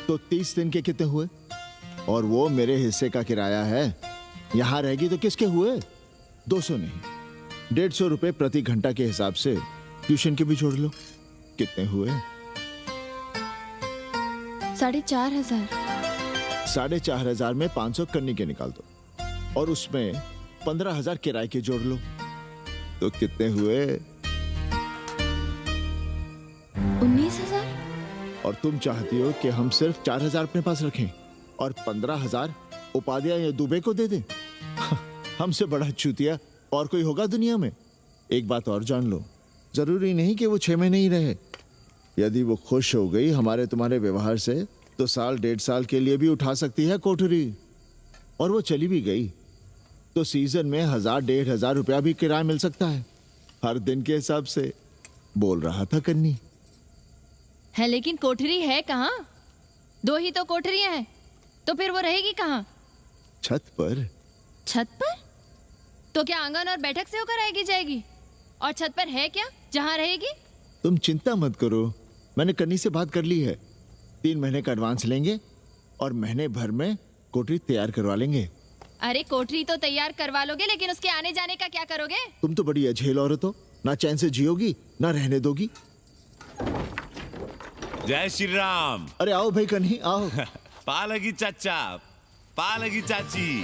तो 30 दिन के कितने हुए? और वो मेरे हिस्से का किराया है, यहां रहेगी तो किसके हुए? 200 नहीं, 150 रुपए प्रति घंटा के हिसाब से ट्यूशन के भी जोड़ लो, कितने हुए? 4,500। 4,500 में 500 कन्नी के निकाल दो और उसमें 15,000 किराए के जोड़ लो, तो कितने हुए? 19,000। और तुम चाहती हो कि हम सिर्फ 4,000 अपने पास रखें और 15,000 उपाध्याय या दुबे को दे दें? हमसे बड़ा चूतिया और कोई होगा दुनिया में? एक बात और जान लो, जरूरी नहीं कि वो 6 महीने ही रहे। यदि वो खुश हो गई हमारे तुम्हारे व्यवहार से, तो साल 1.5 साल के लिए भी उठा सकती है कोठरी। और वो चली भी गई तो सीजन में 1,000-1,500 रुपया भी किराया मिल सकता है, हर दिन के हिसाब से। बोल रहा था कन्नी है, लेकिन कोठरी है कहाँ? 2 ही तो कोठरियां हैं, तो फिर वो रहेगी कहाँ? छत पर। छत पर? तो क्या आंगन और बैठक से होकर आएगी जाएगी? और छत पर है क्या जहाँ रहेगी? तुम चिंता मत करो, मैंने कन्नी से बात कर ली है। 3 महीने का एडवांस लेंगे और महीने भर में कोठरी तैयार करवा लेंगे। अरे कोठरी तो तैयार करवा लोगे, लेकिन उसके आने जाने का क्या करोगे? तुम तो बड़ी अझेल औरत हो, ना चैन से जियोगी ना रहने दोगी। जय श्री राम। अरे आओ भाई कन्ही आओ। पा लगी चाचा, पा लगी चाची।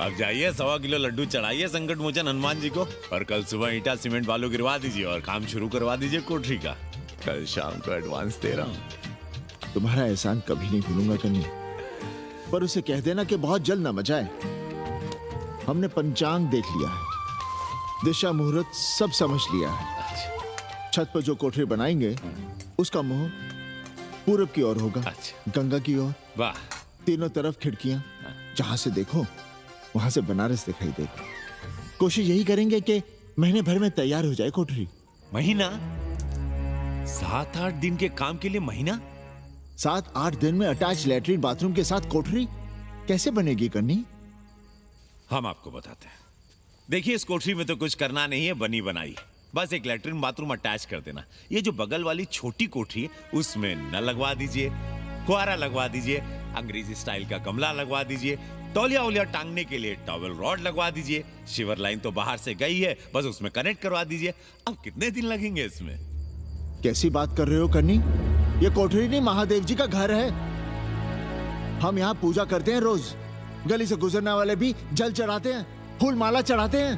अब जाइए 1.25 किलो लड्डू चढ़ाइए संकट मोचन हनुमान जी को और कल सुबह ईटा सीमेंट बालू गिरवा दीजिए और काम शुरू करवा दीजिए कोठरी का। कल शाम को एडवांस दे रहा हूँ। तुम्हारा एहसान कभी नहीं भूलूंगा कन्ही, पर उसे कह देना कि बहुत जल्द न मचाए। हमने पंचांग देख लिया है, दिशा मुहूर्त सब समझ लिया है। छत पर जो कोठरी बनाएंगे उसका मुंह पूरब की ओर होगा, गंगा की ओर। वाह। तीनों तरफ खिड़कियां, जहां से देखो वहां से बनारस दिखाई देगा। कोशिश यही करेंगे कि महीने भर में तैयार हो जाए कोठरी। महीना? 7-8 दिन के काम के लिए महीना? 7-8 दिन में अटैच लैट्रिन बाथरूम के साथ कोठरी कैसे बनेगी कन्नी? हम आपको बताते हैं। देखिए इस कोठरी में तो कुछ करना नहीं है, बनी बनाई। बस एक लैट्रिन बाथरूम अटैच कर देना। ये जो बगल वाली छोटी कोठरी है उसमें नल लगवा दीजिए, फुहारा लगवा दीजिए, अंग्रेजी स्टाइल का गमला लगवा दीजिए, तौलिया उलिया टांगने के लिए टॉवल रॉड लगवा दीजिए। शिवर लाइन तो बाहर से गई है, बस उसमें कनेक्ट करवा दीजिए। अब कितने दिन लगेंगे इसमें? कैसी बात कर रहे हो कन्नी? ये कोठरी नहीं महादेव जी का घर है। हम यहाँ पूजा करते हैं रोज। गली से गुजरने वाले भी जल चढ़ाते हैं, फूल माला चढ़ाते हैं।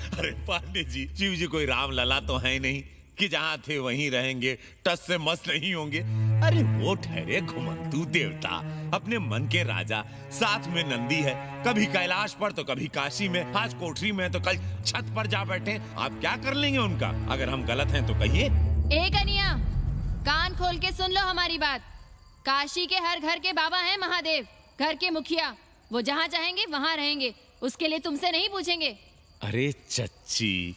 अरे पांडे जी, शिव जी कोई राम लला तो है नहीं कि जहां थे वहीं रहेंगे, टस से मस नहीं होंगे। अरे वो ठहरे घुमंतू देवता, अपने मन के राजा, साथ में नंदी है, कभी कैलाश पर तो कभी काशी में, आज कोठरी में तो कल छत पर जा बैठे। आप क्या कर लेंगे उनका? अगर हम गलत हैं तो कहिए। ए कन्या, कान खोल के सुन लो हमारी बात। काशी के हर घर के बाबा हैं महादेव, घर के मुखिया। वो जहाँ चाहेंगे वहाँ रहेंगे, उसके लिए तुमसे नहीं पूछेंगे। अरे चच्ची,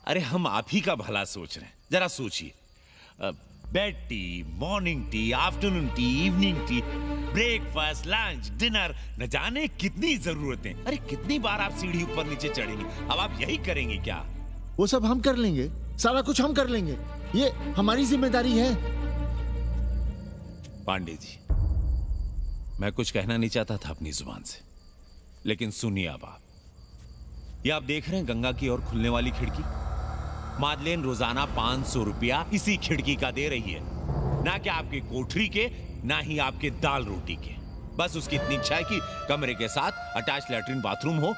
अरे हम आप ही का भला सोच रहे हैं। जरा सोचिए, bed tea, morning tea, afternoon T, evening tea, breakfast, lunch, dinner, न जाने कितनी जरूरतें। अरे कितनी बार आप सीढ़ी ऊपर नीचे चढ़ेंगे। अब आप यही करेंगे क्या? वो सब हम कर लेंगे, सारा कुछ हम कर लेंगे, ये हमारी जिम्मेदारी है। पांडे जी, मैं कुछ कहना नहीं चाहता था अपनी जुबान से, लेकिन सुनिए अब आप। ये आप देख रहे हैं गंगा की ओर खुलने वाली खिड़की? मादलेन रोजाना 500 रुपया इसी खिड़की का दे रही है, ना कि आपकी कोठरी के, ना ही आपके दाल रोटी के। बस उसकी इतनी इच्छा है कि कमरे के साथ अटैच लैट्रिन बाथरूम हो।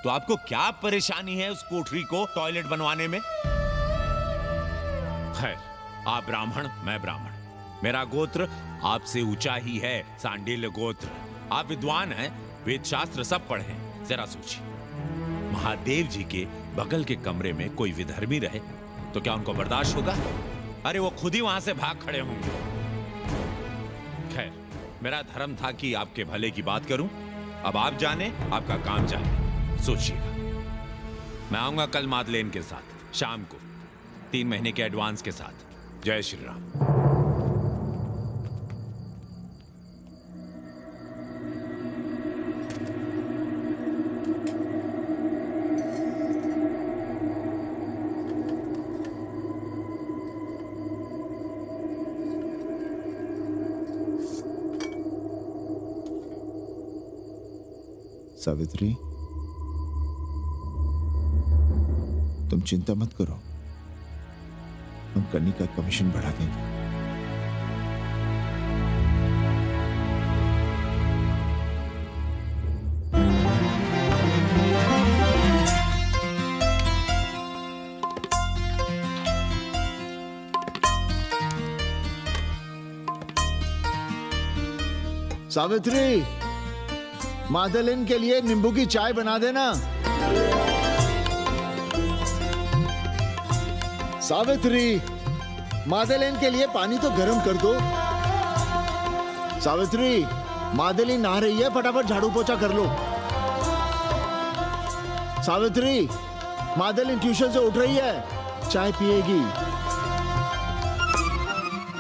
तो आपको क्या परेशानी है उस कोठरी को टॉयलेट बनवाने में? खैर, आप ब्राह्मण, मैं ब्राह्मण, मेरा गोत्र आपसे ऊंचा ही है, सांडिल्य गोत्र। आप विद्वान हैं, वेद शास्त्र सब पढ़े हैं। जरा सोचिए, महादेव जी के बगल के कमरे में कोई विधर्मी रहे तो क्या उनको बर्दाश्त होगा? अरे वो खुद ही वहां से भाग खड़े होंगे। खैर, मेरा धर्म था कि आपके भले की बात करूं। अब आप जाने, आपका काम जाने। सोचिएगा। मैं आऊंगा कल मादलेन के साथ शाम को, 3 महीने के एडवांस के साथ। जय श्री राम। सावित्री, तुम चिंता मत करो, हम कन्नी का कमीशन बढ़ा देंगे। सावित्री, मादलिन के लिए नींबू की चाय बना देना। सावित्री, मादलिन के लिए पानी तो गर्म कर दो। सावित्री, मादलिन नहा रही है, फटाफट झाड़ू पोछा कर लो। सावित्री, मादलिन ट्यूशन से उठ रही है, चाय पिएगी।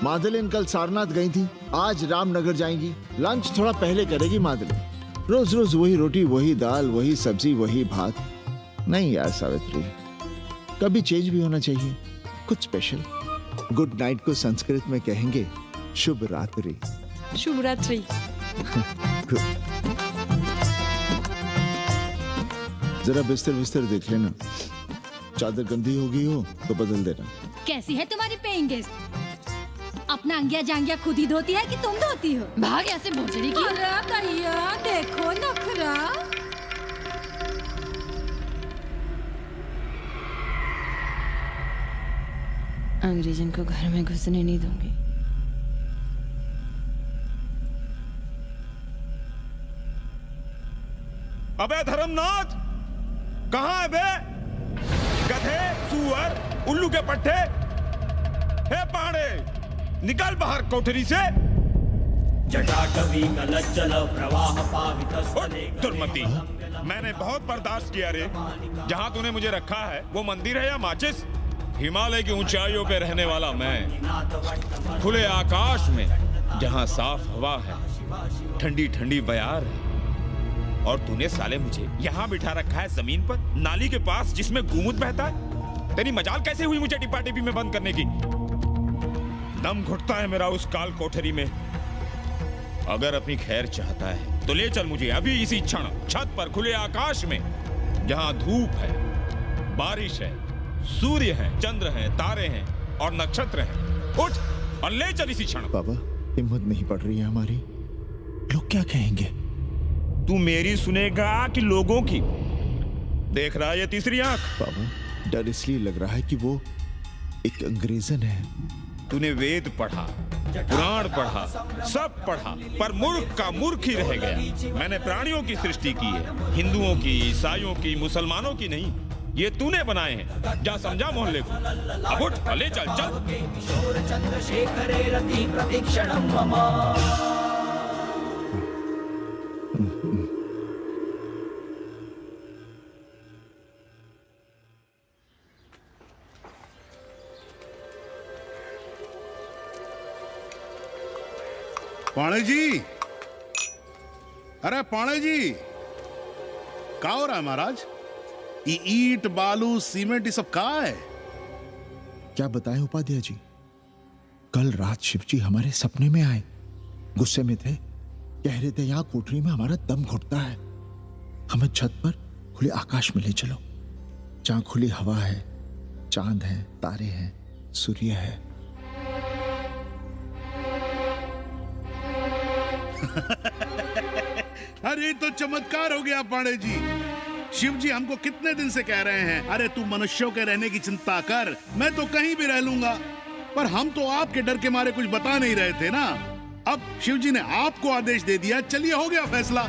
मादलिन कल सारनाथ गई थी, आज रामनगर जाएंगी। लंच थोड़ा पहले करेगी मादलिन। रोज रोज वही रोटी, वही दाल, वही सब्जी, वही भात। नहीं यार सावित्री, कभी चेंज भी होना चाहिए, कुछ स्पेशल। गुड नाइट को संस्कृत में कहेंगे शुभ रात्रि। शुभ रात्रि। Good. जरा बिस्तर बिस्तर देख लेना, चादर गंदी हो गई हो तो बदल देना। कैसी है तुम्हारी पेइंग गेस्ट? अपना अंगिया जांगिया खुद ही धोती है कि तुम धोती हो? भाग ऐसे भोजड़ी की। अरे भैया देखो नखरा। अंग्रेजन को घर में घुसने नहीं दूंगी। अबे धर्मनाथ, कहाँ है बे? गधे, सुअर, उल्लू के पट्टे। हे पाड़े, निकल बाहर कोठरी से। जटाटवी कलज्जल प्रवाह पावितस्थले। दुर्मति, मैंने बहुत बर्दाश्त किया रे। जहाँ तूने मुझे रखा है वो मंदिर है या माचिस? हिमालय की ऊंचाइयों पे रहने वाला मैं, खुले आकाश में जहाँ साफ हवा है, ठंडी ठंडी बयार है, और तूने साले मुझे यहाँ बिठा रखा है जमीन पर, नाली के पास जिसमें गोमूत्र बहता है। तेरी मजाल कैसे हुई मुझे टिपा टिपी में बंद करने की? दम घुटता है मेरा उस काल कोठरी में। अगर अपनी खैर चाहता है तो ले चल मुझे अभी इसी क्षण छत पर खुले आकाश में, जहाँ धूप है, बारिश है, सूर्य है, चंद्र है, तारे हैं और नक्षत्र हैं। उठ और ले चल इसी क्षण। बाबा, हिम्मत नहीं पड़ रही है हमारी। लोग क्या कहेंगे? तू मेरी सुनेगा कि लोगों की? देख रहा है ये तीसरी आंख? बाबा, डर इसलिए लग रहा है कि वो एक अंग्रेजन है। तूने वेद पढ़ा, पुराण पढ़ा, सब पढ़ा, पर मूर्ख का मूर्ख ही रह गया। मैंने प्राणियों की सृष्टि की है, हिंदुओं की, ईसाइयों की, मुसलमानों की नहीं। ये तूने बनाए हैं। जा समझा मोहल्ले को। अब उठ, ले चल चल। पाणे जी, अरे पाणे जी, क्या हो रहा है महाराज? ये ईंट, बालू, सीमेंट, ये सब कहाँ है? क्या बताएं उपाध्याय जी, कल रात शिवजी हमारे सपने में आए। गुस्से में थे, कह रहे थे यहाँ कोठरी में हमारा दम घुटता है, हमें छत पर खुले आकाश में ले चलो, जहाँ खुली हवा है, चांद है, तारे हैं, सूर्य है। अरे तो चमत्कार हो गया पाणे जी। शिव जी हमको कितने दिन से कह रहे हैं, अरे तू मनुष्यों के रहने की चिंता कर, मैं तो कहीं भी रह लूंगा। पर हम तो आपके डर के मारे कुछ बता नहीं रहे थे ना। अब शिव जी ने आपको आदेश दे दिया, चलिए हो गया फैसला।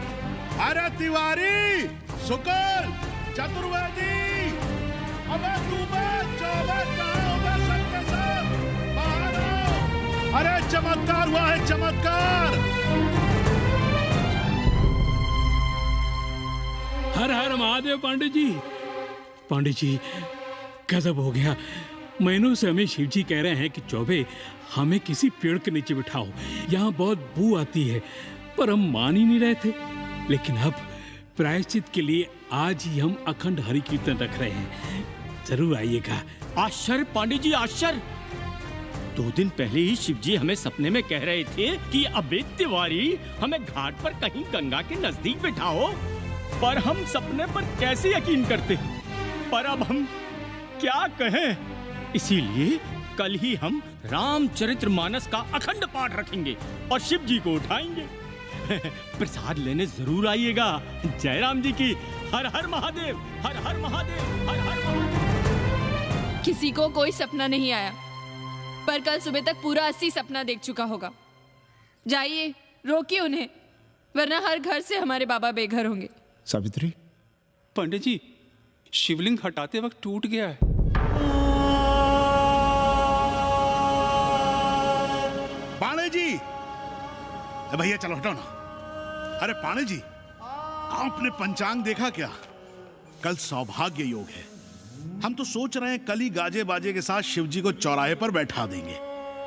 अरे तिवारी, शुक्ल, चतुर्वेदी, अबे तू बाहर आओ। अरे चमत्कार हुआ है, चमत्कार। हर हर महादेव पांडे जी। पांडे जी, गजब हो गया। महीनों से हमें शिवजी कह रहे हैं कि चौबे हमें किसी पेड़ के नीचे बिठाओ, यहाँ बहुत बू आती है, पर हम मान ही नहीं रहे थे। लेकिन अब प्रायश्चित के लिए आज ही हम अखंड हरि कीर्तन रख रहे हैं, जरूर आइएगा। आश्चर्य पांडे जी, आश्चर्य। 2 दिन पहले ही शिवजी हमें सपने में कह रहे थे कि अबे तिवारी, हमें घाट पर कहीं गंगा के नजदीक बिठाओ, पर हम सपने पर कैसे यकीन करते। पर अब हम क्या कहें, इसीलिए कल ही हम रामचरितमानस का अखंड पाठ रखेंगे और शिव जी को उठाएंगे। प्रसाद लेने जरूर आइएगा। जय राम जी की। हर हर महादेव, हर हर महादेव, हर हर महादेव। किसी को कोई सपना नहीं आया, पर कल सुबह तक पूरा 80 सपना देख चुका होगा। जाइए, रोकिए उन्हें, वरना हर घर से हमारे बाबा बेघर होंगे। सावित्री, पंडित जी, शिवलिंग हटाते वक्त टूट गया है। पाणे जी, भैया चलो हटाओ ना। अरे पाणे जी, आपने पंचांग देखा क्या? कल सौभाग्य योग है। हम तो सोच रहे हैं कल ही गाजे बाजे के साथ शिवजी को चौराहे पर बैठा देंगे।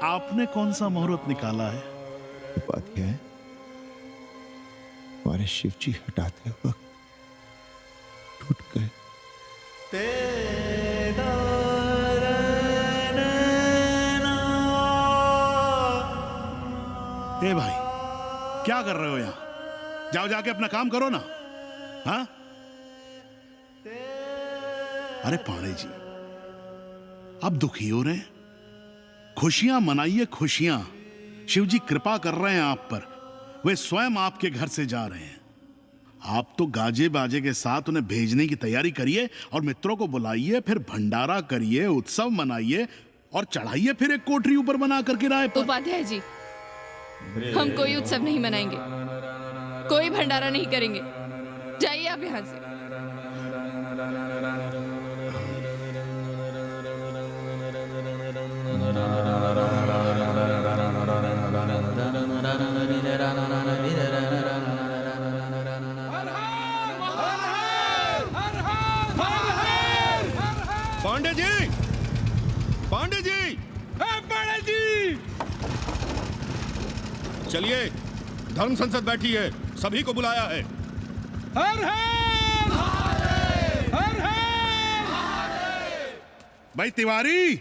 आपने कौन सा मुहूर्त निकाला है? उपाध्याय, हमारे शिवजी हटाते वक्त टूट गए। ए भाई, क्या कर रहे हो यहाँ? जाओ जाके अपना काम करो ना। हाँ, अरे पांडे जी, अब दुखी हो रहे हैं? खुशियां मनाइए, खुशियां। शिव जी कृपा कर रहे हैं आप पर। वे स्वयं आपके घर से जा रहे हैं। आप तो गाजे बाजे के साथ उन्हें भेजने की तैयारी करिए और मित्रों को बुलाइए, फिर भंडारा करिए, उत्सव मनाइए और चढ़ाइए फिर एक कोठरी ऊपर बना करके राय पर। उपाध्याय जी, हम कोई उत्सव नहीं मनाएंगे, कोई भंडारा नहीं करेंगे। जाइए आप यहाँ से। पांडे जी, पांडे जी, पांडे जी, चलिए, धर्म संसद बैठी है, सभी को बुलाया है। हर हर हर भाई तिवारी,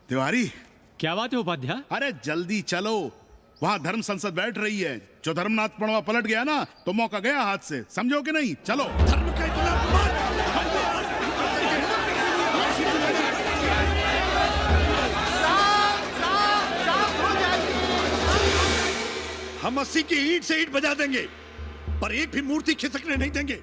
तिवारी, क्या बात है उपाध्याय? अरे जल्दी चलो, वहां धर्म संसद बैठ रही है। जो धर्मनाथ पड़वा पलट गया ना तो मौका गया हाथ से, समझो कि नहीं? चलो। धर्म का हम 80 की ईंट से ईंट बजा देंगे, पर एक भी मूर्ति खिसकने नहीं देंगे।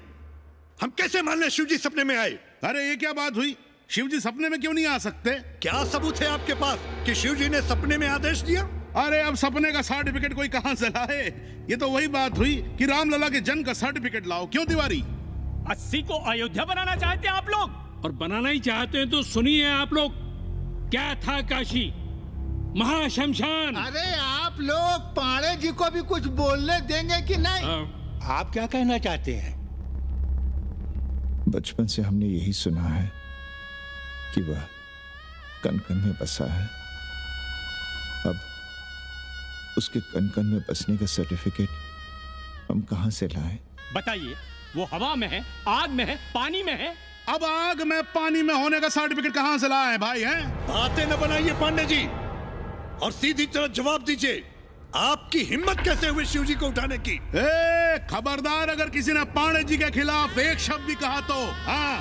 हम कैसे मान लें शिव जी सपने में आए? अरे ये क्या बात हुई? शिव जी सपने में क्यों नहीं आ सकते? क्या सबूत है आपके पास कि शिव जी ने सपने में आदेश दिया? अरे अब सपने का सर्टिफिकेट कोई कहां से लाए? ये तो वही बात हुई कि रामलला के जन्म का सर्टिफिकेट लाओ। क्यों तिवारी? 80 को अयोध्या बनाना चाहते हैं आप लोग? और बनाना ही चाहते हैं तो सुनिए आप लोग, क्या था काशी महाशमशान। अरे आप लोग पांडे जी को भी कुछ बोलने देंगे कि नहीं? आप क्या कहना चाहते हैं? बचपन से हमने यही सुना है कि वह कन कन में बसा है। अब उसके कन कन में बसने का सर्टिफिकेट हम कहां से लाएं? बताइए, वो हवा में है, आग में है, पानी में है? अब आग में पानी में होने का सर्टिफिकेट कहां से लाए भाई? हैं? बातें न बनाइए पांडे जी, और सीधी तरह जवाब दीजिए। आपकी हिम्मत कैसे हुई शिव जी को उठाने की? खबरदार, अगर किसी ने पांडे जी के खिलाफ एक शब्द भी कहा तो। हाँ,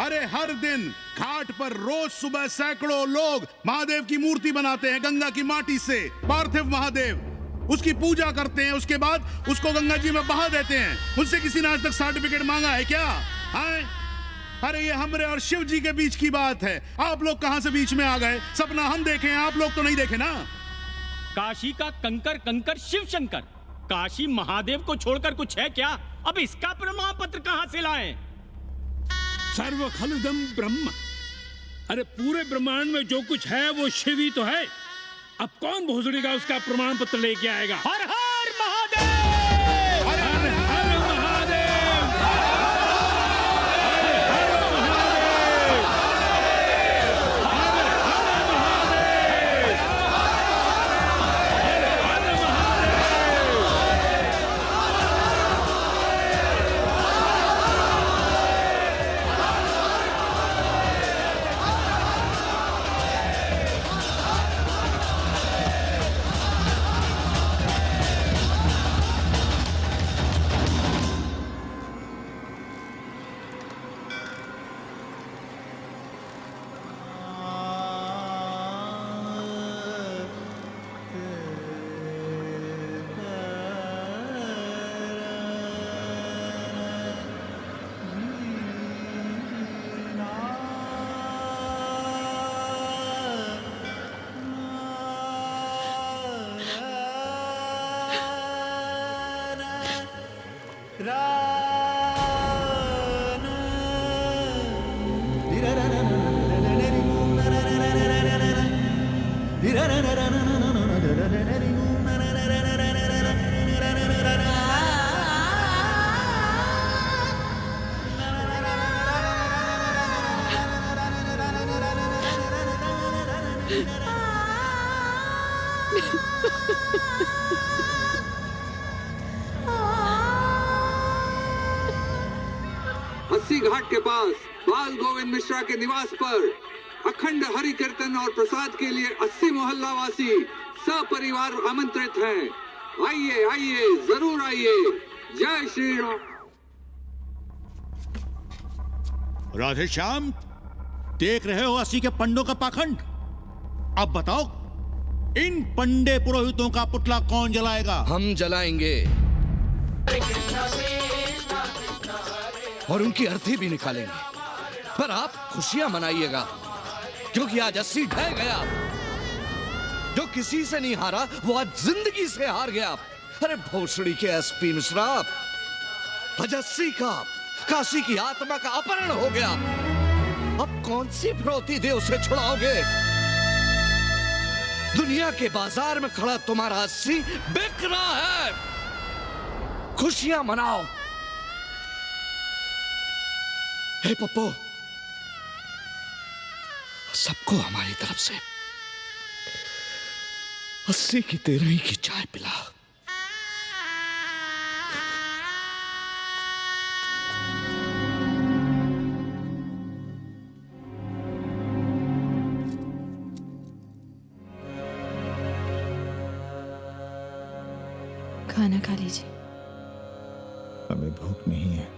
अरे हर दिन घाट पर रोज सुबह सैकड़ों लोग महादेव की मूर्ति बनाते हैं गंगा की माटी से, पार्थिव महादेव। उसकी पूजा करते हैं, उसके बाद उसको गंगा जी में बहा देते हैं। उनसे किसी ने आज तक सर्टिफिकेट मांगा है क्या? हाँ? अरे ये हमरे और शिव जी के बीच की बात है। आप लोग कहां से बीच में आ गए? सपना हम देखे हैं, आप लोग तो नहीं देखे ना। काशी का कंकर कंकर शिव शंकर, काशी महादेव को छोड़कर कुछ है क्या? अब इसका प्रमाण पत्र कहां से लाएं? सर्व खलुदम ब्रह्म, अरे पूरे ब्रह्मांड में जो कुछ है वो शिव ही तो है। अब कौन भोसड़ी का उसका प्रमाण पत्र लेके आएगा? हर हर महादेव, हर हर महादेव, अस्सी घाट के पास बाल गोविंद मिश्रा के निवास पर अखंड हरि कीर्तन और प्रसाद के लिए 80 मोहल्ला वासी सपरिवार आमंत्रित हैं। आइए आइए, जरूर आइए। जय श्री राम। राधे श्याम, देख रहे हो 80 के पंडों का पाखंड। अब बताओ, इन पंडे पुरोहितों का पुतला कौन जलाएगा? हम जलाएंगे और उनकी अर्थी भी निकालेंगे। पर आप खुशियां मनाइएगा, क्योंकि आज 80 ढह गया। जो किसी से नहीं हारा वो आज जिंदगी से हार गया। अरे भोसड़ी के एसपी मिश्रा, आज 80 का काशी की आत्मा का अपहरण हो गया। अब कौन सी फिरौती दे उसे छुड़ाओगे? दुनिया के बाजार में खड़ा तुम्हारा 80 बिक रहा है। खुशियां मनाओ। हे पप्पू, सबको हमारी तरफ से 80 की 13 की चाय पिला। खाना खा लीजिए। हमें भूख नहीं है।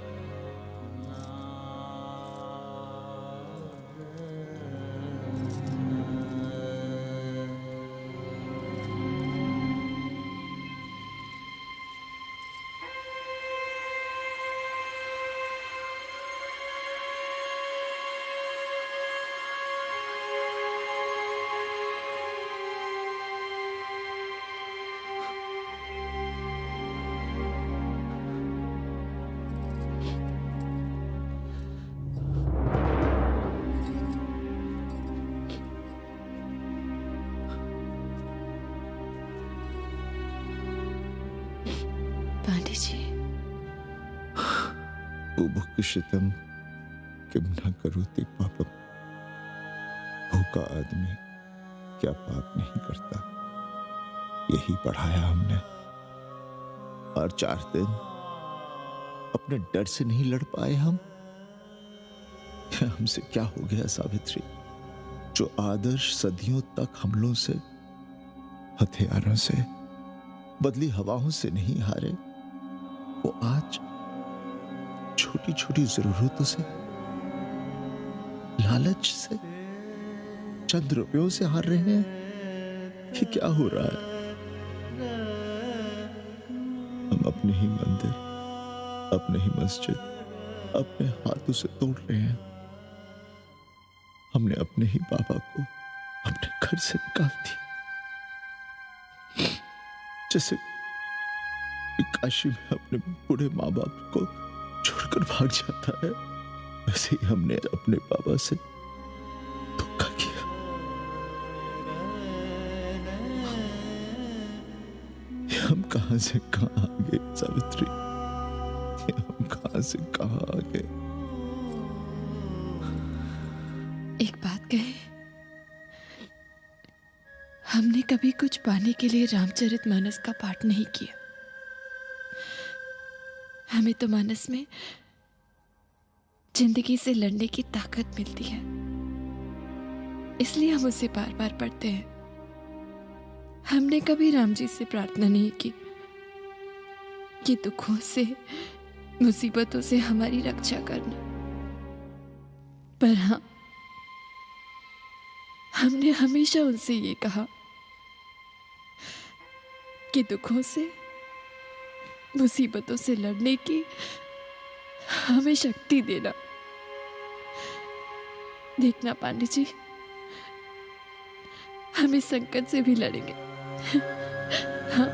पांडे जी, बुभुक्षितम किम न करोति पापम। भूखा आदमी क्या पाप नहीं करता, यही पढ़ाया हमने। और 4 दिन अपने डर से नहीं लड़ पाए हम। हमसे क्या हो गया सावित्री? जो आदर्श सदियों तक हमलों से, हथियारों से, बदली हवाओं से नहीं हारे, वो आज छोटी छोटी जरूरतों से, लालच से, चंद रुपयों से हार रहे हैं। ये क्या हो रहा है? हम अपने ही मंदिर, अपने ही मस्जिद अपने हाथों से तोड़ रहे हैं। हमने अपने ही बाबा को अपने घर से निकाल दिया। जैसे काशी में अपने बूढ़े माँ बाप को छोड़कर भाग जाता है, वैसे ही हमने अपने बाबा से धोखा किया। ये हम कहां से कहां आ गए सावित्री? ये हम कहां से कहां आ गए? एक बात कहे, हमने कभी कुछ पाने के लिए रामचरितमानस का पाठ नहीं किया। हमें तो मानस में जिंदगी से लड़ने की ताकत मिलती है, इसलिए हम उसे बार बार पढ़ते हैं। हमने कभी राम जी से प्रार्थना नहीं की कि दुखों से, मुसीबतों से हमारी रक्षा करना। पर हाँ, हमने हमेशा उनसे ये कहा कि दुखों से, मुसीबतों से लड़ने की हमें शक्ति देना। देखना पांडे जी, हम इस संकट से भी लड़ेंगे। हाँ।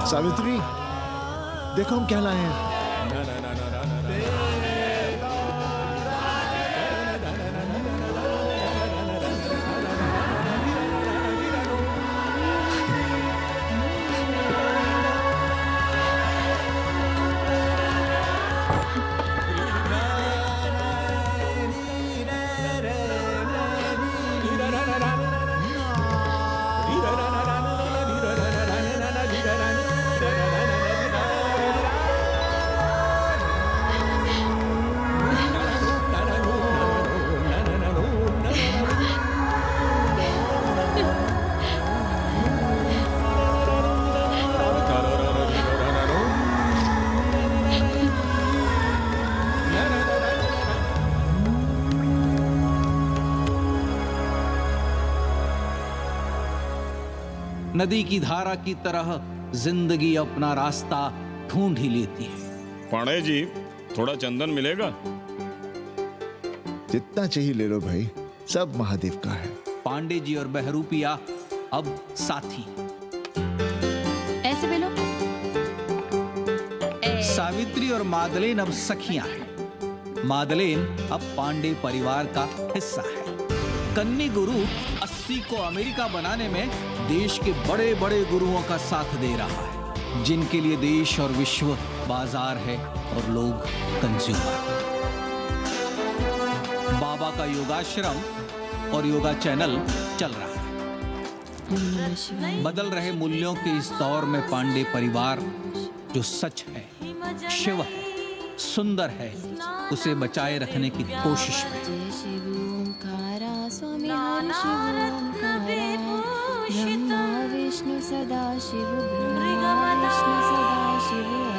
सावित्री, देखो हम क्या लाए हैं। नदी की धारा की तरह जिंदगी अपना रास्ता ढूंढ ही लेती है। पांडे जी, थोड़ा चंदन मिलेगा? जितना चाहिए ले लो भाई, सब महादेव का है। पांडे जी और बहरूपिया अब साथी। ऐसे बेलो। सावित्री और मादलेन अब सखियां हैं। मादलेन अब पांडे परिवार का हिस्सा है। कन्नी गुरु 80 को अमेरिका बनाने में देश के बड़े बड़े गुरुओं का साथ दे रहा है, जिनके लिए देश और विश्व बाजार है और लोग कंज्यूमर। बाबा का योगाश्रम और योगा चैनल चल रहा है। बदल रहे मूल्यों के इस दौर में पांडे परिवार जो सच है, शिव है, सुंदर है, उसे बचाए रखने की कोशिश में। स्वामी हरि शिव ओंकारा, ब्रह्मा विष्णु सदा शिव, ब्रह्मा विष्णु सदा शिव।